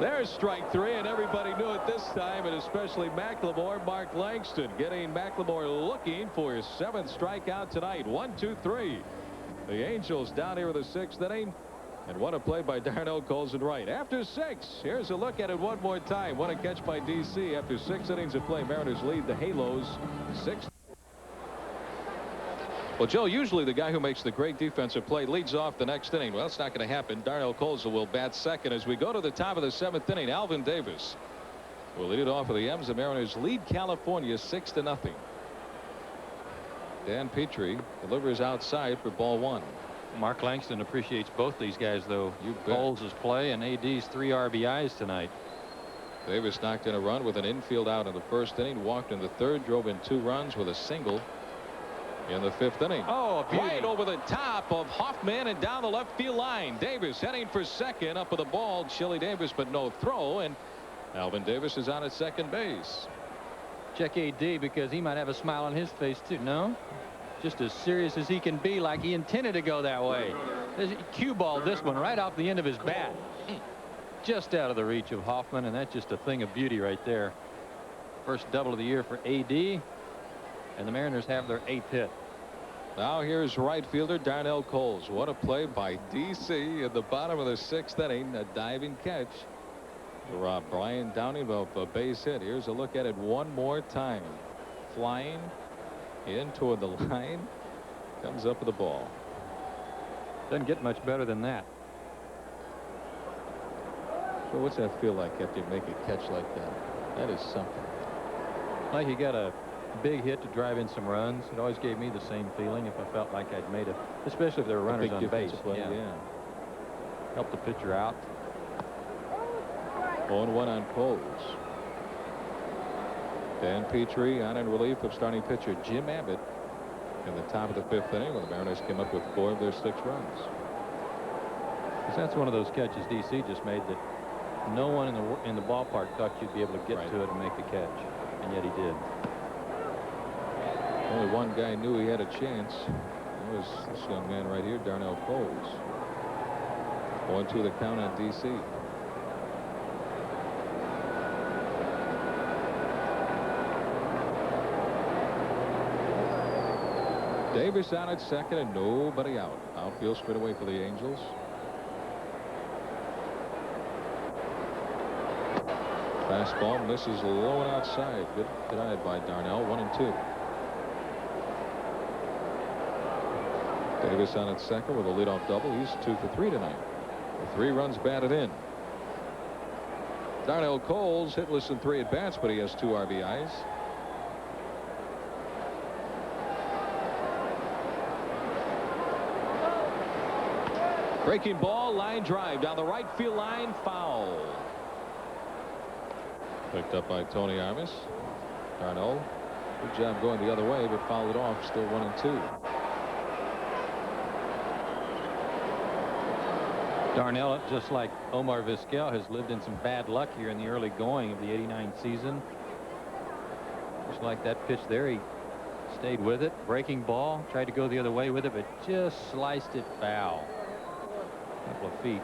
There's strike 3, and everybody knew it this time, and especially McLemore. Mark Langston getting McLemore looking for his 7th strikeout tonight. 1-2-3. The Angels down here in the 6th inning. And what a play by Darnell Colson right. After 6, here's a look at it one more time. What a catch by DC. After 6 innings of play, Mariners lead the Halos 6. Well, Joe, usually the guy who makes the great defensive play leads off the next inning. Well, it's not going to happen. Darnell Colson will bat second as we go to the top of the 7th inning. Alvin Davis will lead it off for the M's. The Mariners lead California 6-0. Dan Petrie delivers outside for ball 1. Mark Langston appreciates both these guys, though. You Coles' play and AD's 3 RBIs tonight. Davis knocked in a run with an infield out in the 1st inning, walked in the 3rd, drove in 2 runs with a single in the 5th inning. Oh, a beauty. Right over the top of Hoffman and down the left field line. Davis heading for second, up with the ball. Chili Davis, but no throw, and Alvin Davis is on at second base. Check AD because he might have a smile on his face, too. No? Just as serious as he can be, like he intended to go that way. Cue balled this one right off the end of his bat. Just out of the reach of Hoffman, and that's just a thing of beauty right there. First double of the year for AD, and the Mariners have their 8th hit. Now here's right fielder Darnell Coles. What a play by DC at the bottom of the 6th inning. A diving catch to rob Brian Downing of a base hit. Here's a look at it one more time. Flying in toward the line, comes up with the ball. Doesn't get much better than that. So what's that feel like after you make a catch like that? That is something. Like you got a big hit to drive in some runs. It always gave me the same feeling if I felt like I'd made a, especially if there were runners on base. Play, yeah. Help the pitcher out. 0-1 on Coles. Dan Petrie on in relief of starting pitcher Jim Abbott in the top of the 5th inning when the Mariners came up with 4 of their 6 runs. That's one of those catches DC just made that no one in the ballpark thought you'd be able to get to it and make the catch, and yet he did. Only one guy knew he had a chance. That was this young man right here, Darnell Coles. 1-2 the count on DC. Davis on at second and nobody out. Outfield straight away for the Angels. Fastball misses low and outside. Good eye by Darnell. 1-2. Davis on at second with a leadoff double. He's 2 for 3 tonight. With 3 runs batted in. Darnell Coles hitless in 3 at-bats, but he has 2 RBIs. Breaking ball, line drive down the right field line, foul. Picked up by Tony Armas. Darnell, good job going the other way, but fouled it off. Still 1-2. Darnell, just like Omar Vizquel, has lived in some bad luck here in the early going of the '89 season. Just like that pitch there, he stayed with it. Breaking ball, tried to go the other way with it, but just sliced it foul. A couple of feet.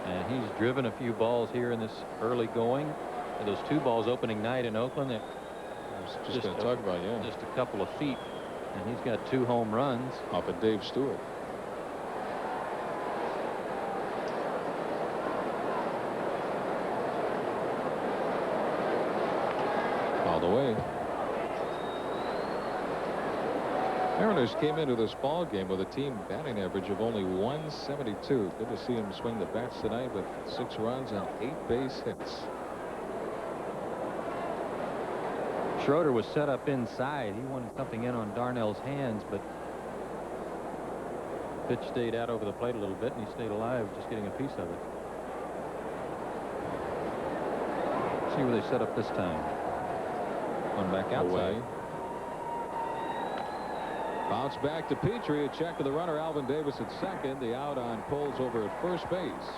And he's driven a few balls here in this early going. And those 2 balls opening night in Oakland, that just going to talk about, just a couple of feet. And he's got 2 home runs. Off of Dave Stewart. All the way. Mariners came into this ball game with a team batting average of only 172. Good to see him swing the bats tonight with 6 runs on 8 base hits. Schroeder was set up inside. He wanted something in on Darnell's hands, but Pitch stayed out over the plate a little bit, and he stayed alive, just getting a piece of it. See where they set up this time. One back outside. Bounce back to Petrie. A check to the runner, Alvin Davis at second. The out on Poles over at first base.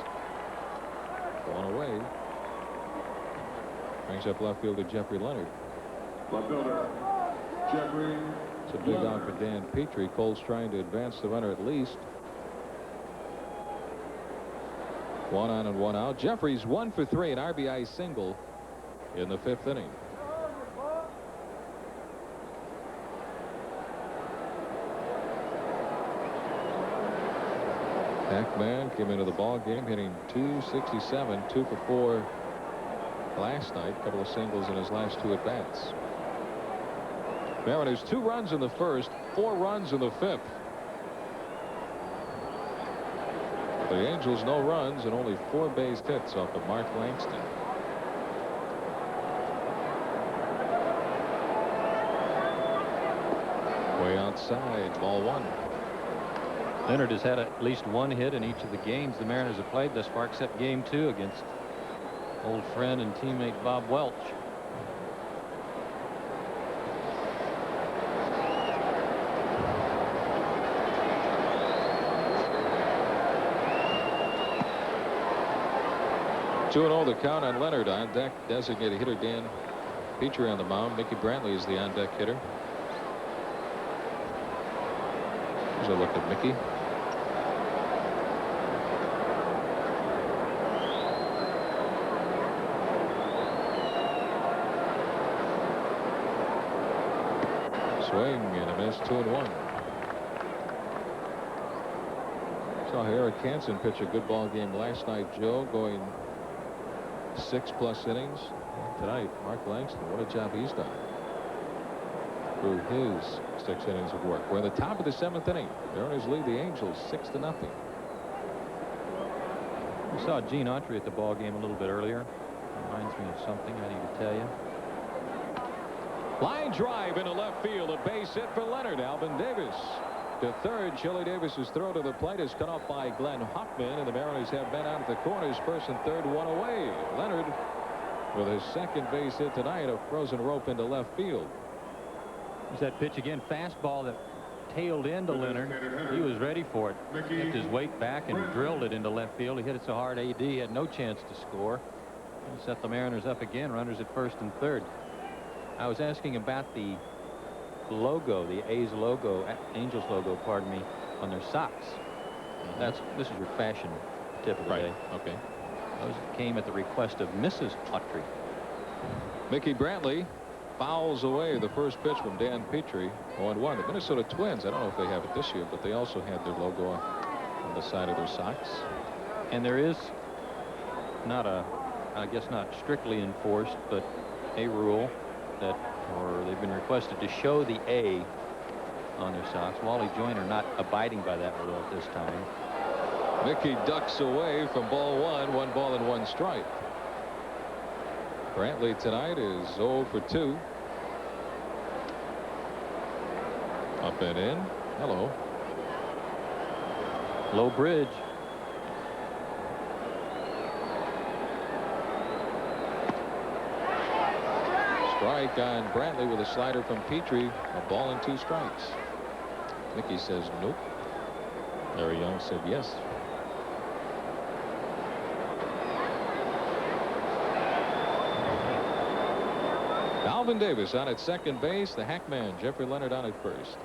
One away. Brings up left fielder Jeffrey Leonard. Left fielder Jeffrey. It's a big out for Dan Petrie. Cole's trying to advance the runner at least. 1 on and 1 out. Jeffrey's 1 for 3, an RBI single in the 5th inning. Hackman came into the ball game hitting .267, 2 for 4 last night. A couple of singles in his last 2 at bats. Mariners 2 runs in the 1st, 4 runs in the 5th. The Angels no runs and only 4 base hits off of Mark Langston. Way outside, ball 1. Leonard has had at least 1 hit in each of the games the Mariners have played thus far, except game 2 against old friend and teammate Bob Welch. Two-0 the count on Leonard. On deck, designated hitter Dan Petrie on the mound. Mickey Brantley is the on-deck hitter. Here's a look at Mickey. Swing and a miss, 2-1. Saw Eric Hansen pitch a good ball game last night, Joe, going 6+ innings. And tonight, Mark Langston, what a job he's done through his 6 innings of work. We're at the top of the 7th inning. The Mariners lead the Angels 6-0. We saw Gene Autry at the ball game a little bit earlier. Reminds me of something I need to tell you. Line drive into left field. A base hit for Leonard. Alvin Davis to third. Chili Davis's throw to the plate is cut off by Glenn Hoffman, and the Mariners have men out at the corners. First and third, 1 away. Leonard with his 2nd base hit tonight, a frozen rope into left field. There's that pitch again, fastball that tailed into Leonard. He was ready for it. Kept his weight back and drilled it into left field. He hit it so hard AD had no chance to score. And set the Mariners up again. Runners at first and third. I was asking about the logo, the A's logo, Angels logo, pardon me, on their socks. This is your fashion tip of the day. Okay. Those came at the request of Mrs. Autry. Mickey Brantley fouls away the first pitch from Dan Petrie. 0-1. The Minnesota Twins, I don't know if they have it this year, but they also had their logo on the side of their socks. And there is not a, I guess not strictly enforced, but a rule that, or they've been requested to show the A on their socks. Wally Joyner not abiding by that rule at this time. Mickey ducks away from ball 1. 1 ball and 1 strike. Brantley tonight is 0 for 2. Up and in. Hello. Low bridge. Strike on Brantley with a slider from Petrie. A ball and 2 strikes. Mickey says nope. Larry Young said yes. Alvin Davis on at 2nd base. The Hackman, Jeffrey Leonard, on at first.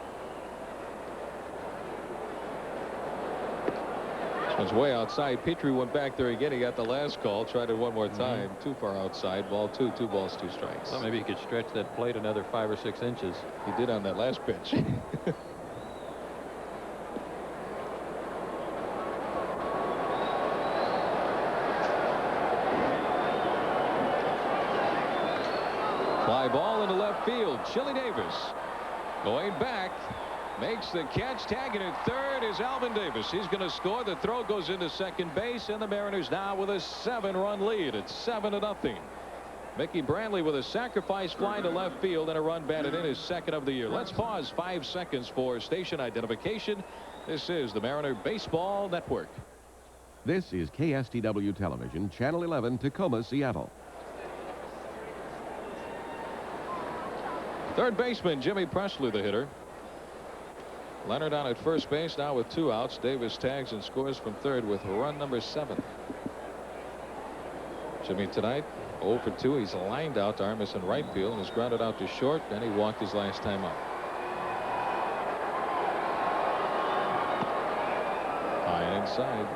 This one's way outside. Petrie went back there again. He got the last call. Tried it one more time. Too far outside. Ball 2. 2 balls, 2 strikes. Well, maybe he could stretch that plate another 5 or 6 inches. He did on that last pitch. Fly ball into left field. Chili Davis going back, makes the catch. Tagging at third is Alvin Davis. He's going to score. The throw goes into 2nd base, and the Mariners now with a 7-run lead. It's 7-0. Mickey Brantley with a sacrifice fly to left field and a run batted in, his second of the year. Let's pause 5 seconds for station identification. This is the Mariner Baseball Network. This is KSTW Television, Channel 11, Tacoma, Seattle. Third baseman Jimmy Presley, the hitter. Leonard on at first base now with 2 outs. Davis tags and scores from third with run number 7. Jimmy tonight 0 for 2. He's lined out to Armas in right field and is grounded out to short, and he walked his last time up. High and inside.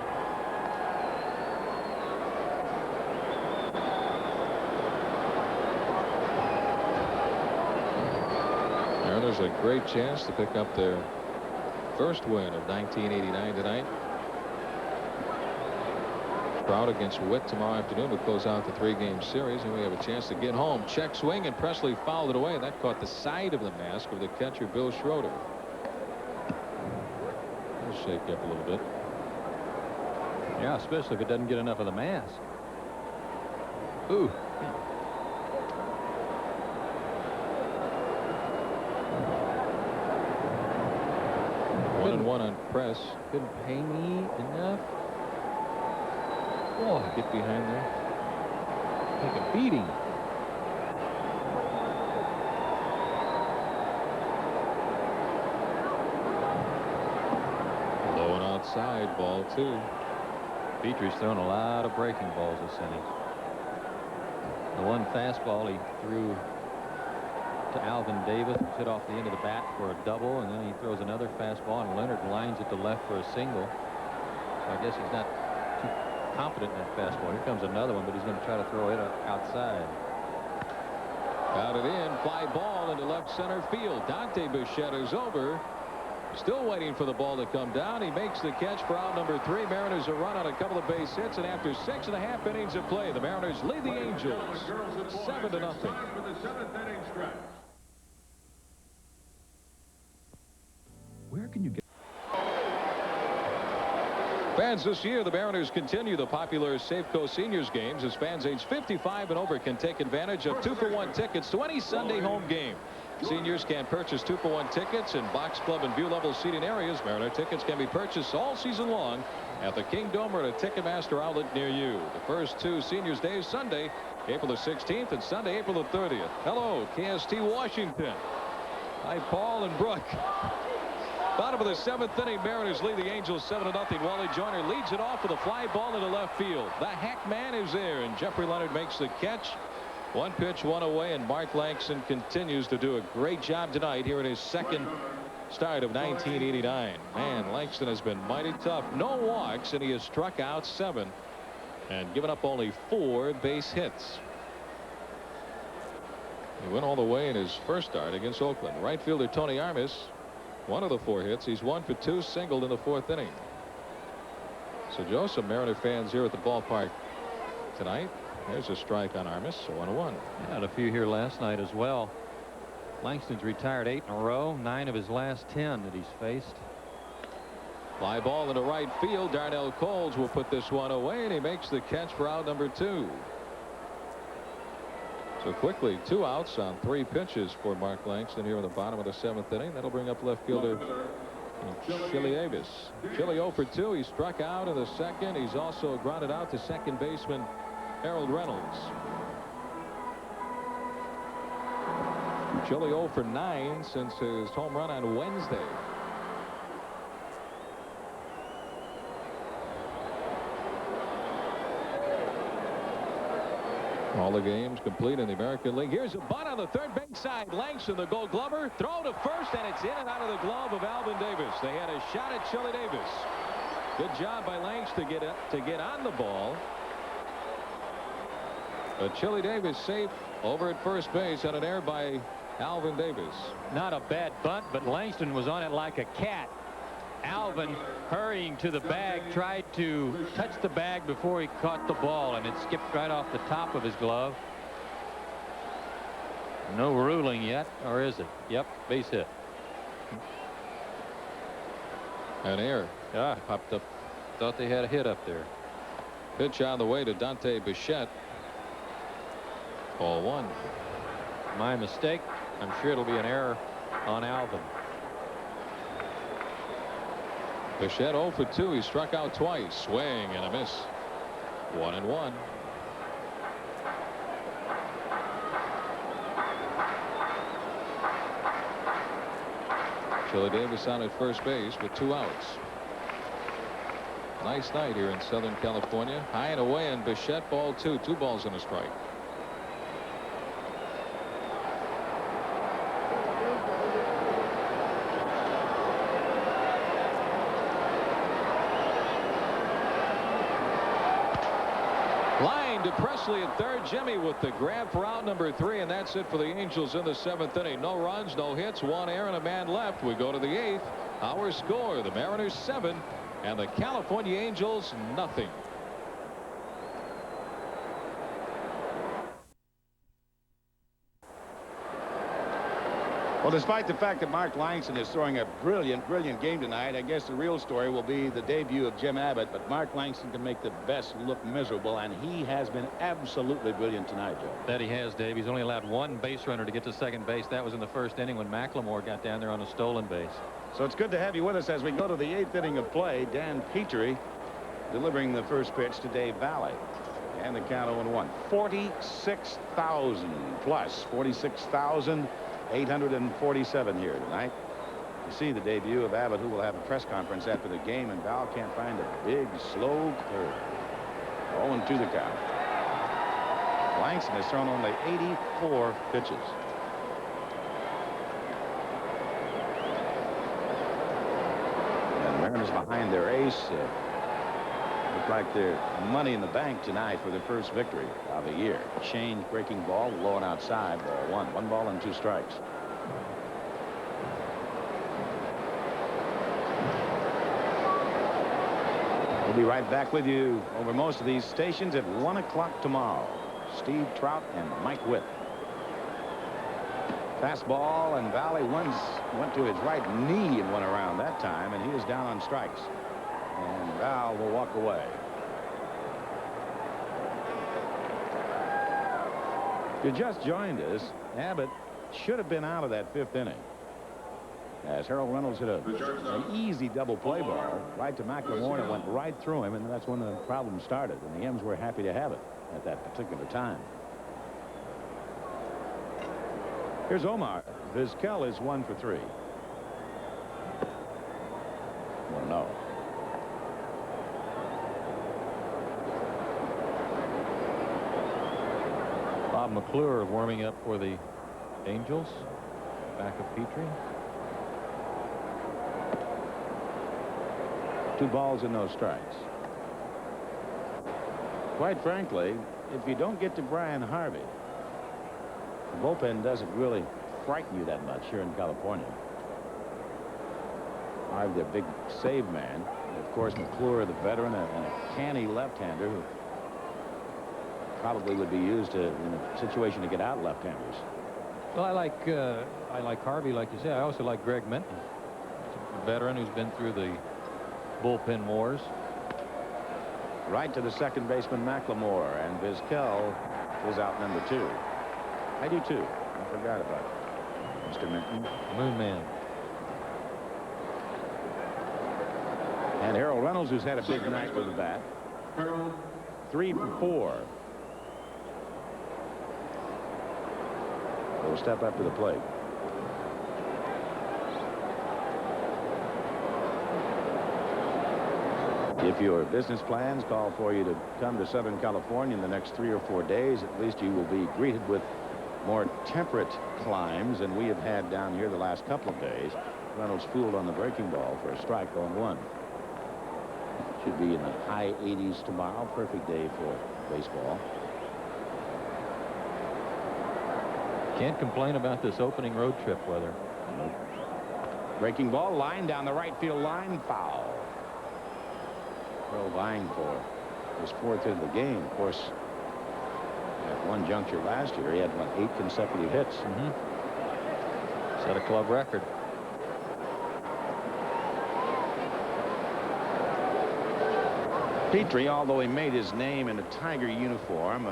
Mariners a great chance to pick up their first win of 1989 tonight. Crowd against Witt tomorrow afternoon will close out the 3-game series, and we have a chance to get home. Check swing, and Presley fouled it away, and that caught the side of the mask of the catcher, Bill Schroeder. It'll shake up a little bit. Yeah, especially if it doesn't get enough of the mask. Ooh. 1-1 on Press. Couldn't pay me enough. Boy, get behind there. Take a beating. Low and outside, ball 2. Petrie's thrown a lot of breaking balls this inning. The one fastball he threw to Alvin Davis was hit off the end of the bat for a double, and then he throws another fastball, and Leonard lines it to left for a single. So I guess he's not too confident in that fastball. Here comes another one, but he's going to try to throw it outside. Got it in. Fly ball into left center field. Dante Bichette is over. Still waiting for the ball to come down. He makes the catch for out number 3. Mariners a run on a couple of base hits, and after 6.5 innings of play, the Mariners lead the Angels 7-0. Where can you get? Fans, this year the Mariners continue the popular Safeco Seniors games as fans age 55 and over can take advantage of 2-for-1 tickets to any Sunday home game. Seniors can purchase 2-for-1 tickets in box club and view level seating areas. Mariner tickets can be purchased all season long at the Kingdome or at a Ticketmaster outlet near you. The first 2 Seniors Days, Sunday, April the 16th, and Sunday, April the 30th. Hello, KST Washington. Hi, Paul and Brooke. Bottom of the 7th inning, Mariners lead the Angels 7-0. Wally Joyner leads it off with a fly ball into left field. The hack man is there, and Jeffrey Leonard makes the catch. 1 pitch, 1 away, and Mark Langston continues to do a great job tonight here in his second start of 1989. Man, Langston has been mighty tough. No walks, and he has struck out 7 and given up only 4 base hits. He went all the way in his first start against Oakland. Right fielder Tony Armas, 1 of the 4 hits. He's 1 for 2, singled in the 4th inning. So, Joe, some Mariner fans here at the ballpark tonight. There's a strike on Armas, so 1-1. Had a few here last night as well. Langston's retired 8 in a row, 9 of his last 10 that he's faced. Fly ball into right field. Darnell Coles will put this one away, and he makes the catch for out number 2. So quickly, 2 outs on 3 pitches for Mark Langston here in the bottom of the 7th inning. That'll bring up left fielder Chili Davis. Chili 0 for 2. He struck out in the 2nd. He's also grounded out to second baseman Harold Reynolds. Chili 0 for 9 since his home run on Wednesday. All the games complete in the American League. Here's a bunt on the third base side. Langston, the Gold Glover, throw to first, and it's in and out of the glove of Alvin Davis. They had a shot at Chili Davis. Good job by Langston to get on the ball. But Chili Davis safe over at first base on an error by Alvin Davis. Not a bad bunt, but Langston was on it like a cat. Alvin, hurrying to the bag, tried to touch the bag before he caught the ball, and it skipped right off the top of his glove. No ruling yet, or is it? Yep, base hit. An error. Yeah, popped up. Thought they had a hit up there. Pitch on the way to Dante Bichette. Ball 1. My mistake. I'm sure it'll be an error on Alvin. Bichette 0 for 2. He struck out twice. Swing and a miss. 1-1. Chili Davis on at first base with 2 outs. Nice night here in Southern California. High and away, and Bichette ball 2. 2 balls and a strike. Line to Presley at third. Jimmy with the grab for out number 3, and that's it for the Angels in the 7th inning. No runs, no hits, 1 error, and a man left. We go to the 8th. Our score: the Mariners 7 and the California Angels nothing. Well, despite the fact that Mark Langston is throwing a brilliant game tonight, I guess the real story will be the debut of Jim Abbott. But Mark Langston can make the best look miserable, and he has been absolutely brilliant tonight, Joe. That he has, Dave. He's only allowed 1 base runner to get to second base. That was in the first inning when McLemore got down there on a stolen base. So it's good to have you with us as we go to the 8th inning of play. Dan Petrie delivering the first pitch to Dave Valley. And the count 0-1. 46,000 plus 46,847 here tonight. You see the debut of Abbott, who will have a press conference after the game, and Val can't find a big, slow curve. 0-2 the count. Langston has thrown only 84 pitches. And Mariners behind their ace. Look like they're money in the bank tonight for their first victory of the year. Change breaking ball, low and outside. Ball 1. 1 ball and 2 strikes. We'll be right back with you over most of these stations at 1 o'clock tomorrow. Steve Trout and Mike Witt. Fastball, and Valley went to his right knee and went around that time, and he is down on strikes. And Val will walk away. If you just joined us, Abbott should have been out of that 5th inning, as Harold Reynolds hit an easy double play ball right to McLemore, and it went right through him, and that's when the problem started. And the M's were happy to have it at that particular time. Here's Omar. Vizquel is 1 for 3. 1-0. Bob McClure warming up for the Angels. Back of Petrie. 2 balls and no strikes. Quite frankly, if you don't get to Brian Harvey, the bullpen doesn't really frighten you that much here in California. Harvey, their big save man. And of course, McClure, the veteran, and a canny left-hander who probably would be used in a situation to get out left-handers. Well, I like Harvey, like you said. I also like Greg Minton, a veteran who's been through the bullpen wars. Right to the second baseman, McLemore, and Vizquel is out number 2. I do too. I forgot about Mr. Minton. Moon Man. And Harold Reynolds, who's had a big night with the bat. 3 for 4. Will step up to the plate. If your business plans call for you to come to Southern California in the next 3 or 4 days, at least you will be greeted with more temperate climes than we have had down here the last couple of days. Reynolds fooled on the breaking ball for a strike on 1. Should be in the high 80s tomorrow. Perfect day for baseball. Can't complain about this opening road trip weather. Nope. Breaking ball, line down the right field line, foul. Earl vying for his 4th hit of the game. Of course, at one juncture last year, he had 8 consecutive hits. Set a club record. Petrie, although he made his name in a Tiger uniform,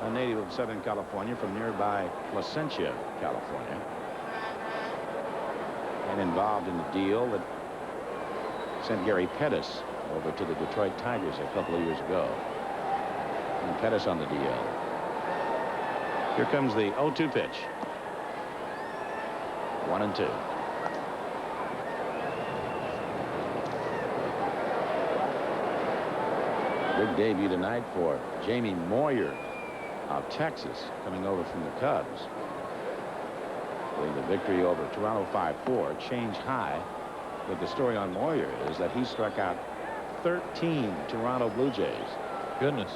a native of Southern California from nearby Placentia, California, and involved in the deal that sent Gary Pettis over to the Detroit Tigers a couple of years ago. And Pettis on the DL. Here comes the 0-2 pitch. 1-2. Big debut tonight for Jamie Moyer of Texas, coming over from the Cubs. With the victory over Toronto 5-4, change high. But the story on Moyer is that he struck out 13 Toronto Blue Jays. Goodness.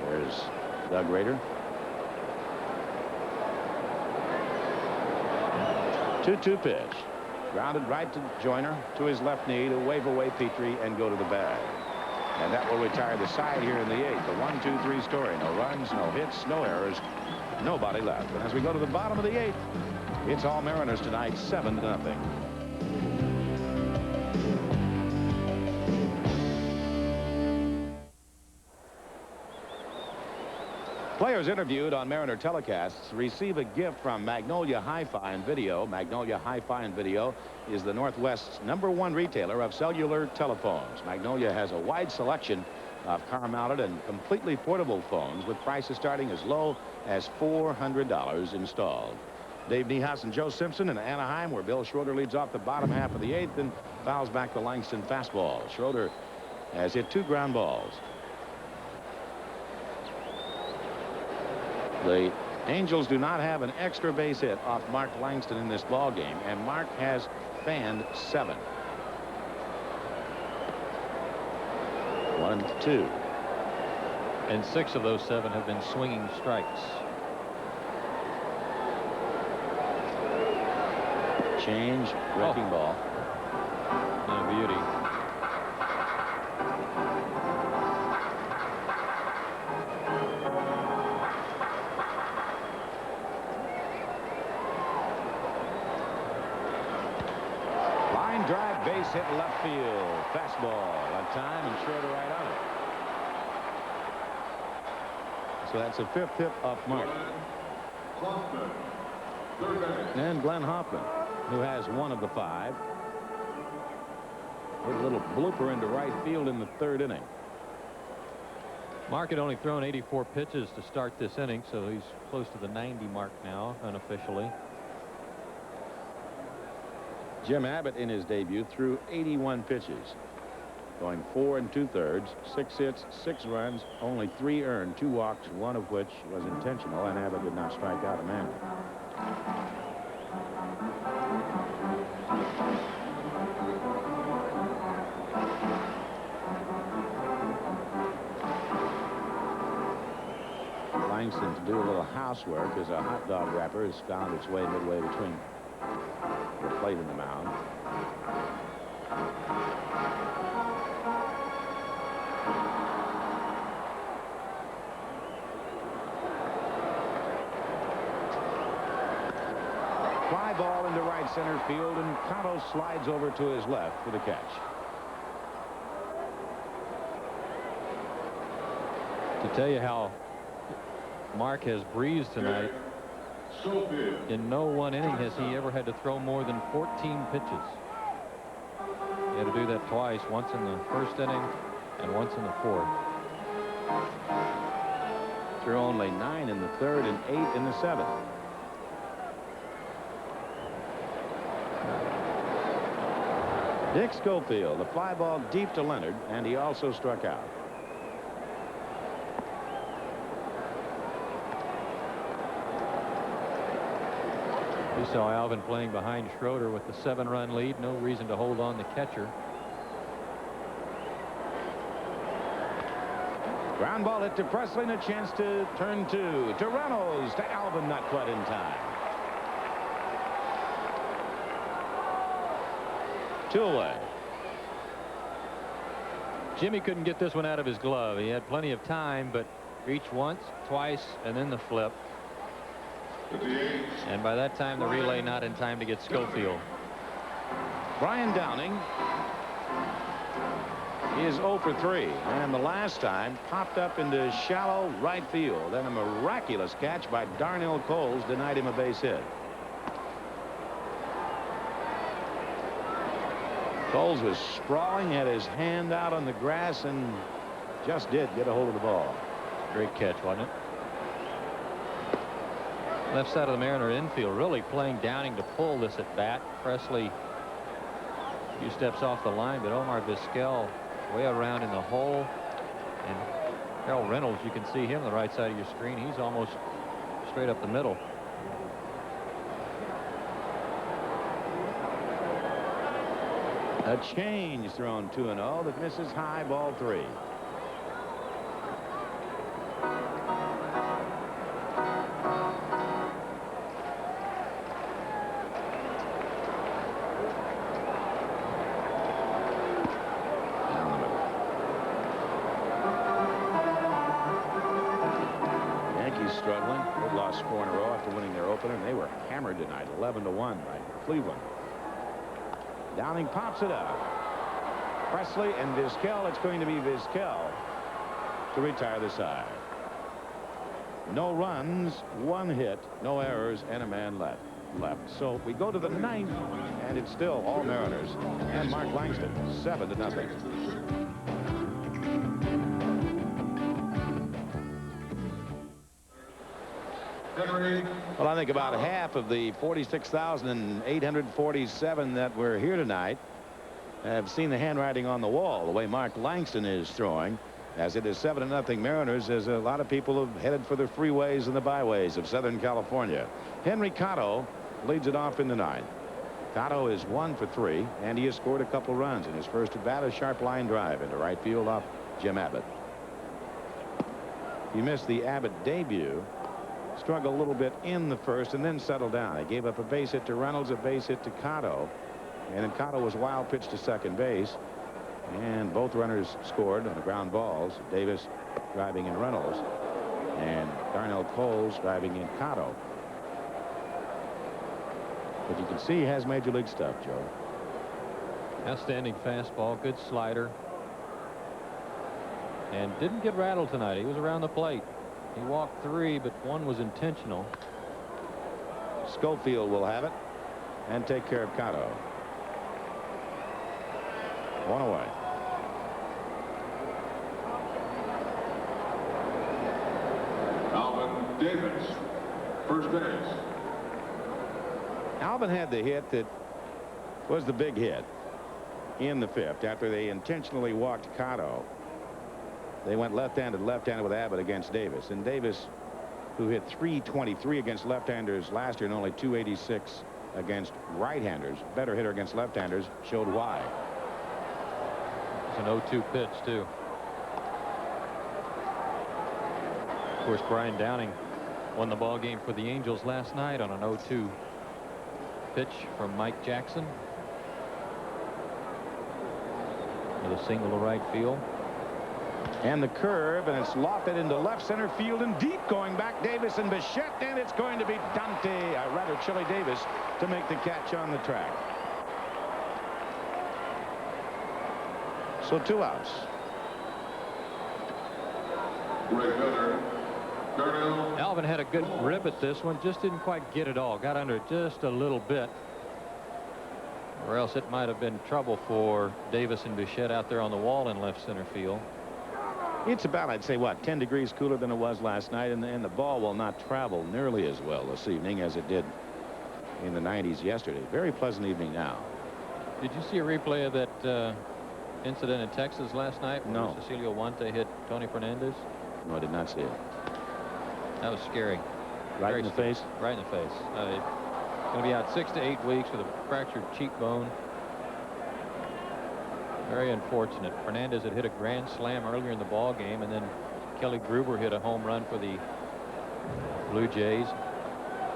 There's Doug Rader. 2-2 pitch. Grounded right to Joyner, to his left knee, to wave away Petrie and go to the bag. And that will retire the side here in the 8th. The 1-2-3 story. No runs, no hits, no errors, nobody left. And as we go to the bottom of the 8th, it's all Mariners tonight, 7-0. Players interviewed on Mariner telecasts receive a gift from Magnolia Hi-Fi and Video. Magnolia Hi-Fi and Video is the Northwest's #1 retailer of cellular telephones. Magnolia has a wide selection of car-mounted and completely portable phones with prices starting as low as $400 installed. Dave Niehaus and Joe Simpson in Anaheim, where Bill Schroeder leads off the bottom half of the 8th and fouls back the Langston fastball. Schroeder has hit 2 ground balls. The Angels do not have an extra base hit off Mark Langston in this ball game, and Mark has fanned 7. 1-2. And 6 of those 7 have been swinging strikes. Change, wrecking ball. And a beauty. Line drive, base hit left field. Fastball at time, and Schroeder right on it. So that's a 5th hit off Mark. And Glenn Hoffman, who has 1 of the 5. Hit a little blooper into right field in the 3rd inning. Mark had only thrown 84 pitches to start this inning, so he's close to the 90 mark now, unofficially. Jim Abbott in his debut threw 81 pitches, going 4 2/3, 6 hits, 6 runs, only 3 earned, 2 walks, 1 of which was intentional, and Abbott did not strike out a man. Langston to do a little housework as a hot dog wrapper has found its way midway between the plate and the mound. Fly ball into right center field, and Cotto slides over to his left for the catch. To tell you how Mark has breezed tonight, in no one inning has he ever had to throw more than 14 pitches. He had to do that twice, once in the 1st inning and once in the 4th. Threw only 9 in the 3rd and 8 in the 7th. Dick Schofield, the fly ball deep to Leonard, and he also struck out. We saw Alvin playing behind Schroeder with the 7-run lead. No reason to hold on the catcher. Ground ball hit to Presley, and a chance to turn 2. To Reynolds, to Alvin, not quite in time. 2 away. Jimmy couldn't get this one out of his glove. He had plenty of time, but reached once, twice, and then the flip. And by that time, the relay not in time to get Schofield. Brian Downing. He is 0 for 3. And the last time popped up into shallow right field. And a miraculous catch by Darnell Coles denied him a base hit. Coles was sprawling, had his hand out on the grass, and just did get a hold of the ball. Great catch, wasn't it? Left side of the Mariner infield really playing Downing to pull this at bat. Presley a few steps off the line, but Omar Vizquel way around in the hole. And Harold Reynolds, you can see him on the right side of your screen. He's almost straight up the middle. A change thrown 2-0 that misses high, ball 3. Yankees struggling. They've lost 4 in a row after winning their opener, and they were hammered tonight, 11-1 by Cleveland. Downing pops it up. Presley and Vizquel. It's going to be Vizquel to retire the side. No runs, 1 hit, no errors, and a man left. So we go to the 9th, and it's still all Mariners and Mark Langston, 7-0. Well, I think about half of the 46,847 that were here tonight have seen the handwriting on the wall, the way Mark Langston is throwing. As it is 7-0 Mariners, as a lot of people have headed for the freeways and the byways of Southern California. Henry Cotto leads it off in the 9th. Cotto is 1 for 3, and he has scored a couple runs in his first at bat. A sharp line drive into right field off Jim Abbott. He missed the Abbott debut. Struggled a little bit in the first and then settled down. He gave up a base hit to Reynolds, a base hit to Cotto, and then Cotto was wild pitch to second base, and both runners scored on the ground balls. Davis driving in Reynolds and Darnell Coles driving in Cotto. But you can see he has major league stuff, Joe. Outstanding fastball, good slider, and didn't get rattled tonight. He was around the plate. He walked 3, but 1 was intentional. Schofield will have it and take care of Cotto. 1 away. Alvin Davis, first base. Alvin had the hit that was the big hit in the 5th after they intentionally walked Cotto. They went left-handed with Abbott against Davis. And Davis, who hit .323 against left-handers last year and only .286 against right-handers, better hitter against left-handers, showed why. It's an 0-2 pitch, too. Of course, Brian Downing won the ball game for the Angels last night on an 0-2 pitch from Mike Jackson. With a single to right field. And the curve, and it's lofted into left center field and deep, going back Davis and Bichette, and it's going to be Chili Davis to make the catch on the track. So 2 outs. Alvin had a good rip at this one, just didn't quite get it all. Got under it just a little bit, or else it might have been trouble for Davis and Bichette out there on the wall in left center field. It's about, I'd say, what, 10 degrees cooler than it was last night, and the ball will not travel nearly as well this evening as it did in the 90s yesterday. Very pleasant evening now. Did you see a replay of that incident in Texas last night where No. Cecilio Huante hit Tony Fernandez? No, I did not see it. That was scary. Right in the face? Right in the face. Going to be out 6 to 8 weeks with a fractured cheekbone. Very unfortunate. Fernandez had hit a grand slam earlier in the ball game, and then Kelly Gruber hit a home run for the Blue Jays.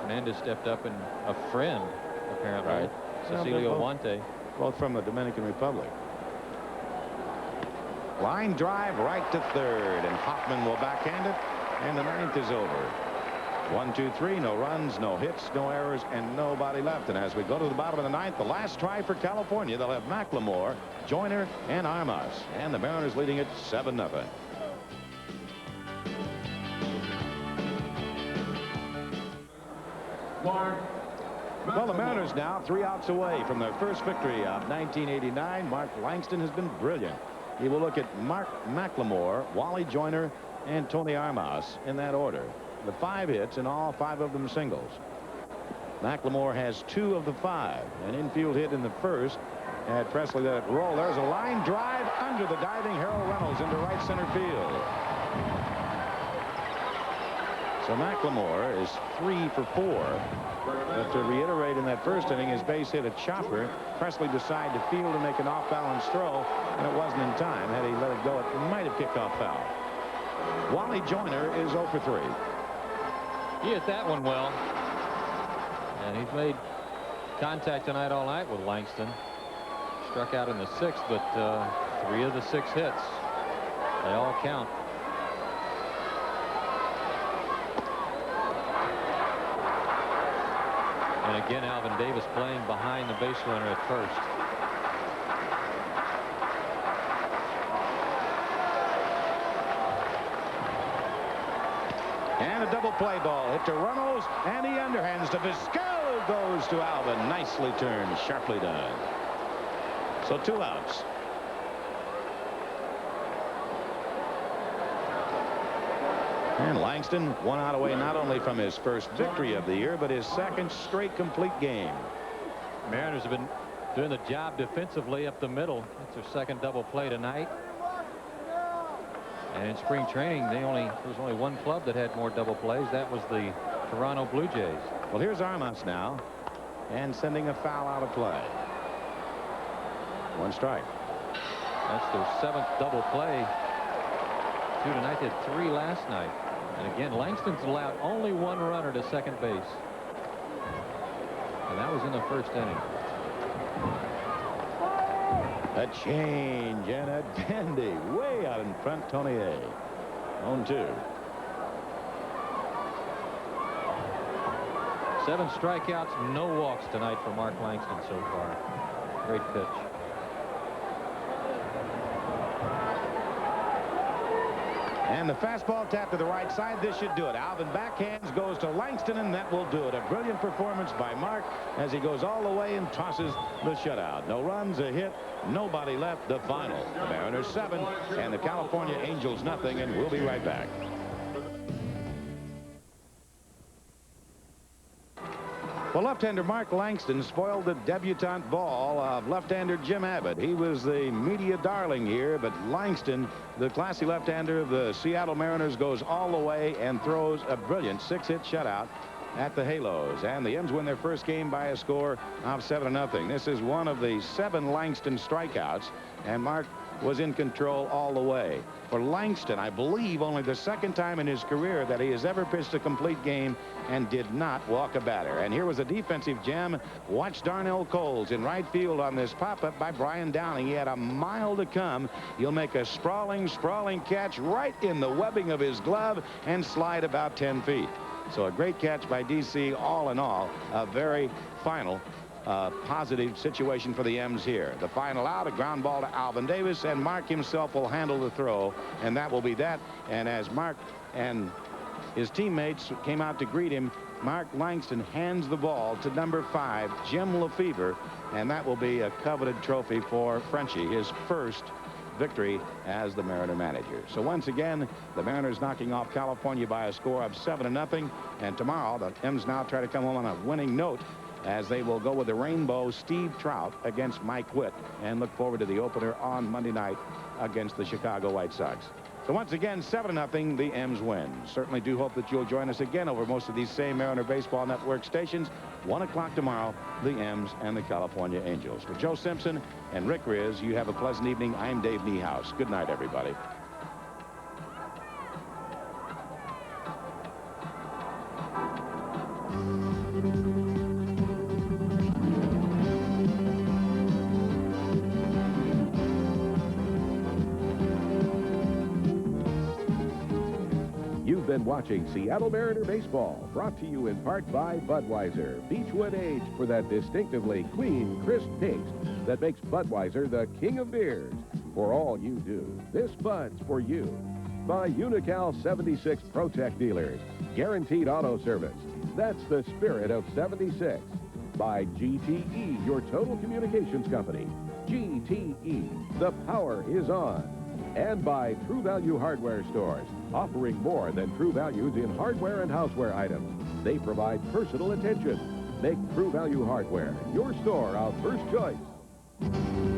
Fernandez stepped up, and a friend, apparently, Right. Cecilio Huante. Both from the Dominican Republic. Line drive right to third, and Hoffman will backhand it, and the 9th is over. 1, 2, 3, no runs, no hits, no errors, and nobody left. And as we go to the bottom of the ninth, the last try for California, they'll have McLemore, Joyner, and Armas. And the Mariners leading it 7-0. Well, the Mariners now 3 outs away from their first victory of 1989. Mark Langston has been brilliant. He will look at Mark McLemore, Wally Joyner, and Tony Armas in that order. The 5 hits, and all 5 of them singles. McLemore has 2 of the 5. An infield hit in the first. Had Presley let it roll. There's a line drive under the diving Harold Reynolds into right center field. So McLemore is 3 for 4. But to reiterate, in that first inning, his base hit a chopper. Presley decided to field and make an off-balance throw, and it wasn't in time. Had he let it go, it might have kicked off foul. Wally Joyner is 0 for 3. He hit that one well. And he's made contact tonight all night with Langston. Struck out in the 6th, but 3 of the 6 hits. They all count. And again, Alvin Davis playing behind the base runner at first. And a double play ball hit to Reynolds, and he underhands to Vizquel, goes to Alvin. Nicely turned, sharply done. So 2 outs. And Langston 1 out away not only from his first victory of the year, but his 2nd straight complete game. Mariners have been doing the job defensively up the middle. That's their 2nd double play tonight. And in spring training, there was only one club that had more double plays. That was the Toronto Blue Jays. Well, here's Armas now, and sending a foul out of play. 1 strike. That's their 7th double play. 2 tonight. They had 3 last night. And again, Langston's allowed only 1 runner to second base. And that was in the first inning. A change and a dandy way out in front. Tony A. 0-2. 7 strikeouts, no walks tonight for Mark Langston so far. Great pitch. And the fastball tap to the right side. This should do it. Alvin backhands, goes to Langston, and that will do it. A brilliant performance by Mark as he goes all the way and tosses the shutout. No runs, a hit, nobody left. The final. The Mariners 7 and the California Angels nothing, and we'll be right back. Well, left-hander Mark Langston spoiled the debutante ball of left-hander Jim Abbott. He was the media darling here, but Langston, the classy left-hander of the Seattle Mariners, goes all the way and throws a brilliant 6-hit shutout at the Halos. And the M's win their first game by a score of 7-0. This is one of the 7 Langston strikeouts, and Mark was in control all the way. For Langston, I believe only the 2nd time in his career that he has ever pitched a complete game and did not walk a batter. And here was a defensive gem. Watch Darnell Coles in right field on this pop-up by Brian Downing. He had a mile to come. He'll make a sprawling catch right in the webbing of his glove and slide about 10 feet. So a great catch by DC. All in all, a very final positive situation for the M's here. The final out, a ground ball to Alvin Davis, and Mark himself will handle the throw, and that will be that. And as Mark and his teammates came out to greet him, Mark Langston hands the ball to number 5, Jim Lefevre, and that will be a coveted trophy for Frenchie, his first victory as the Mariner manager. So once again, the Mariners knocking off California by a score of 7-0, and tomorrow the M's now try to come home on a winning note as they will go with the Rainbow Steve Trout against Mike Witt, and look forward to the opener on Monday night against the Chicago White Sox. So once again, 7-0, the M's win. Certainly do hope that you'll join us again over most of these same Mariner Baseball Network stations. 1 o'clock tomorrow, the M's and the California Angels. For Joe Simpson and Rick Riz, you have a pleasant evening. I'm Dave Niehaus. Good night, everybody. You've been watching Seattle Mariner Baseball, brought to you in part by Budweiser. Beechwood aged for that distinctively clean, crisp taste that makes Budweiser the king of beers. For all you do, this Bud's for you. By Unical 76 Protect dealers, guaranteed auto service. That's the spirit of 76. By GTE, your total communications company. GTE, the power is on. And by True Value Hardware stores, offering more than true values in hardware and houseware items. They provide personal attention. Make True Value Hardware your store our first choice.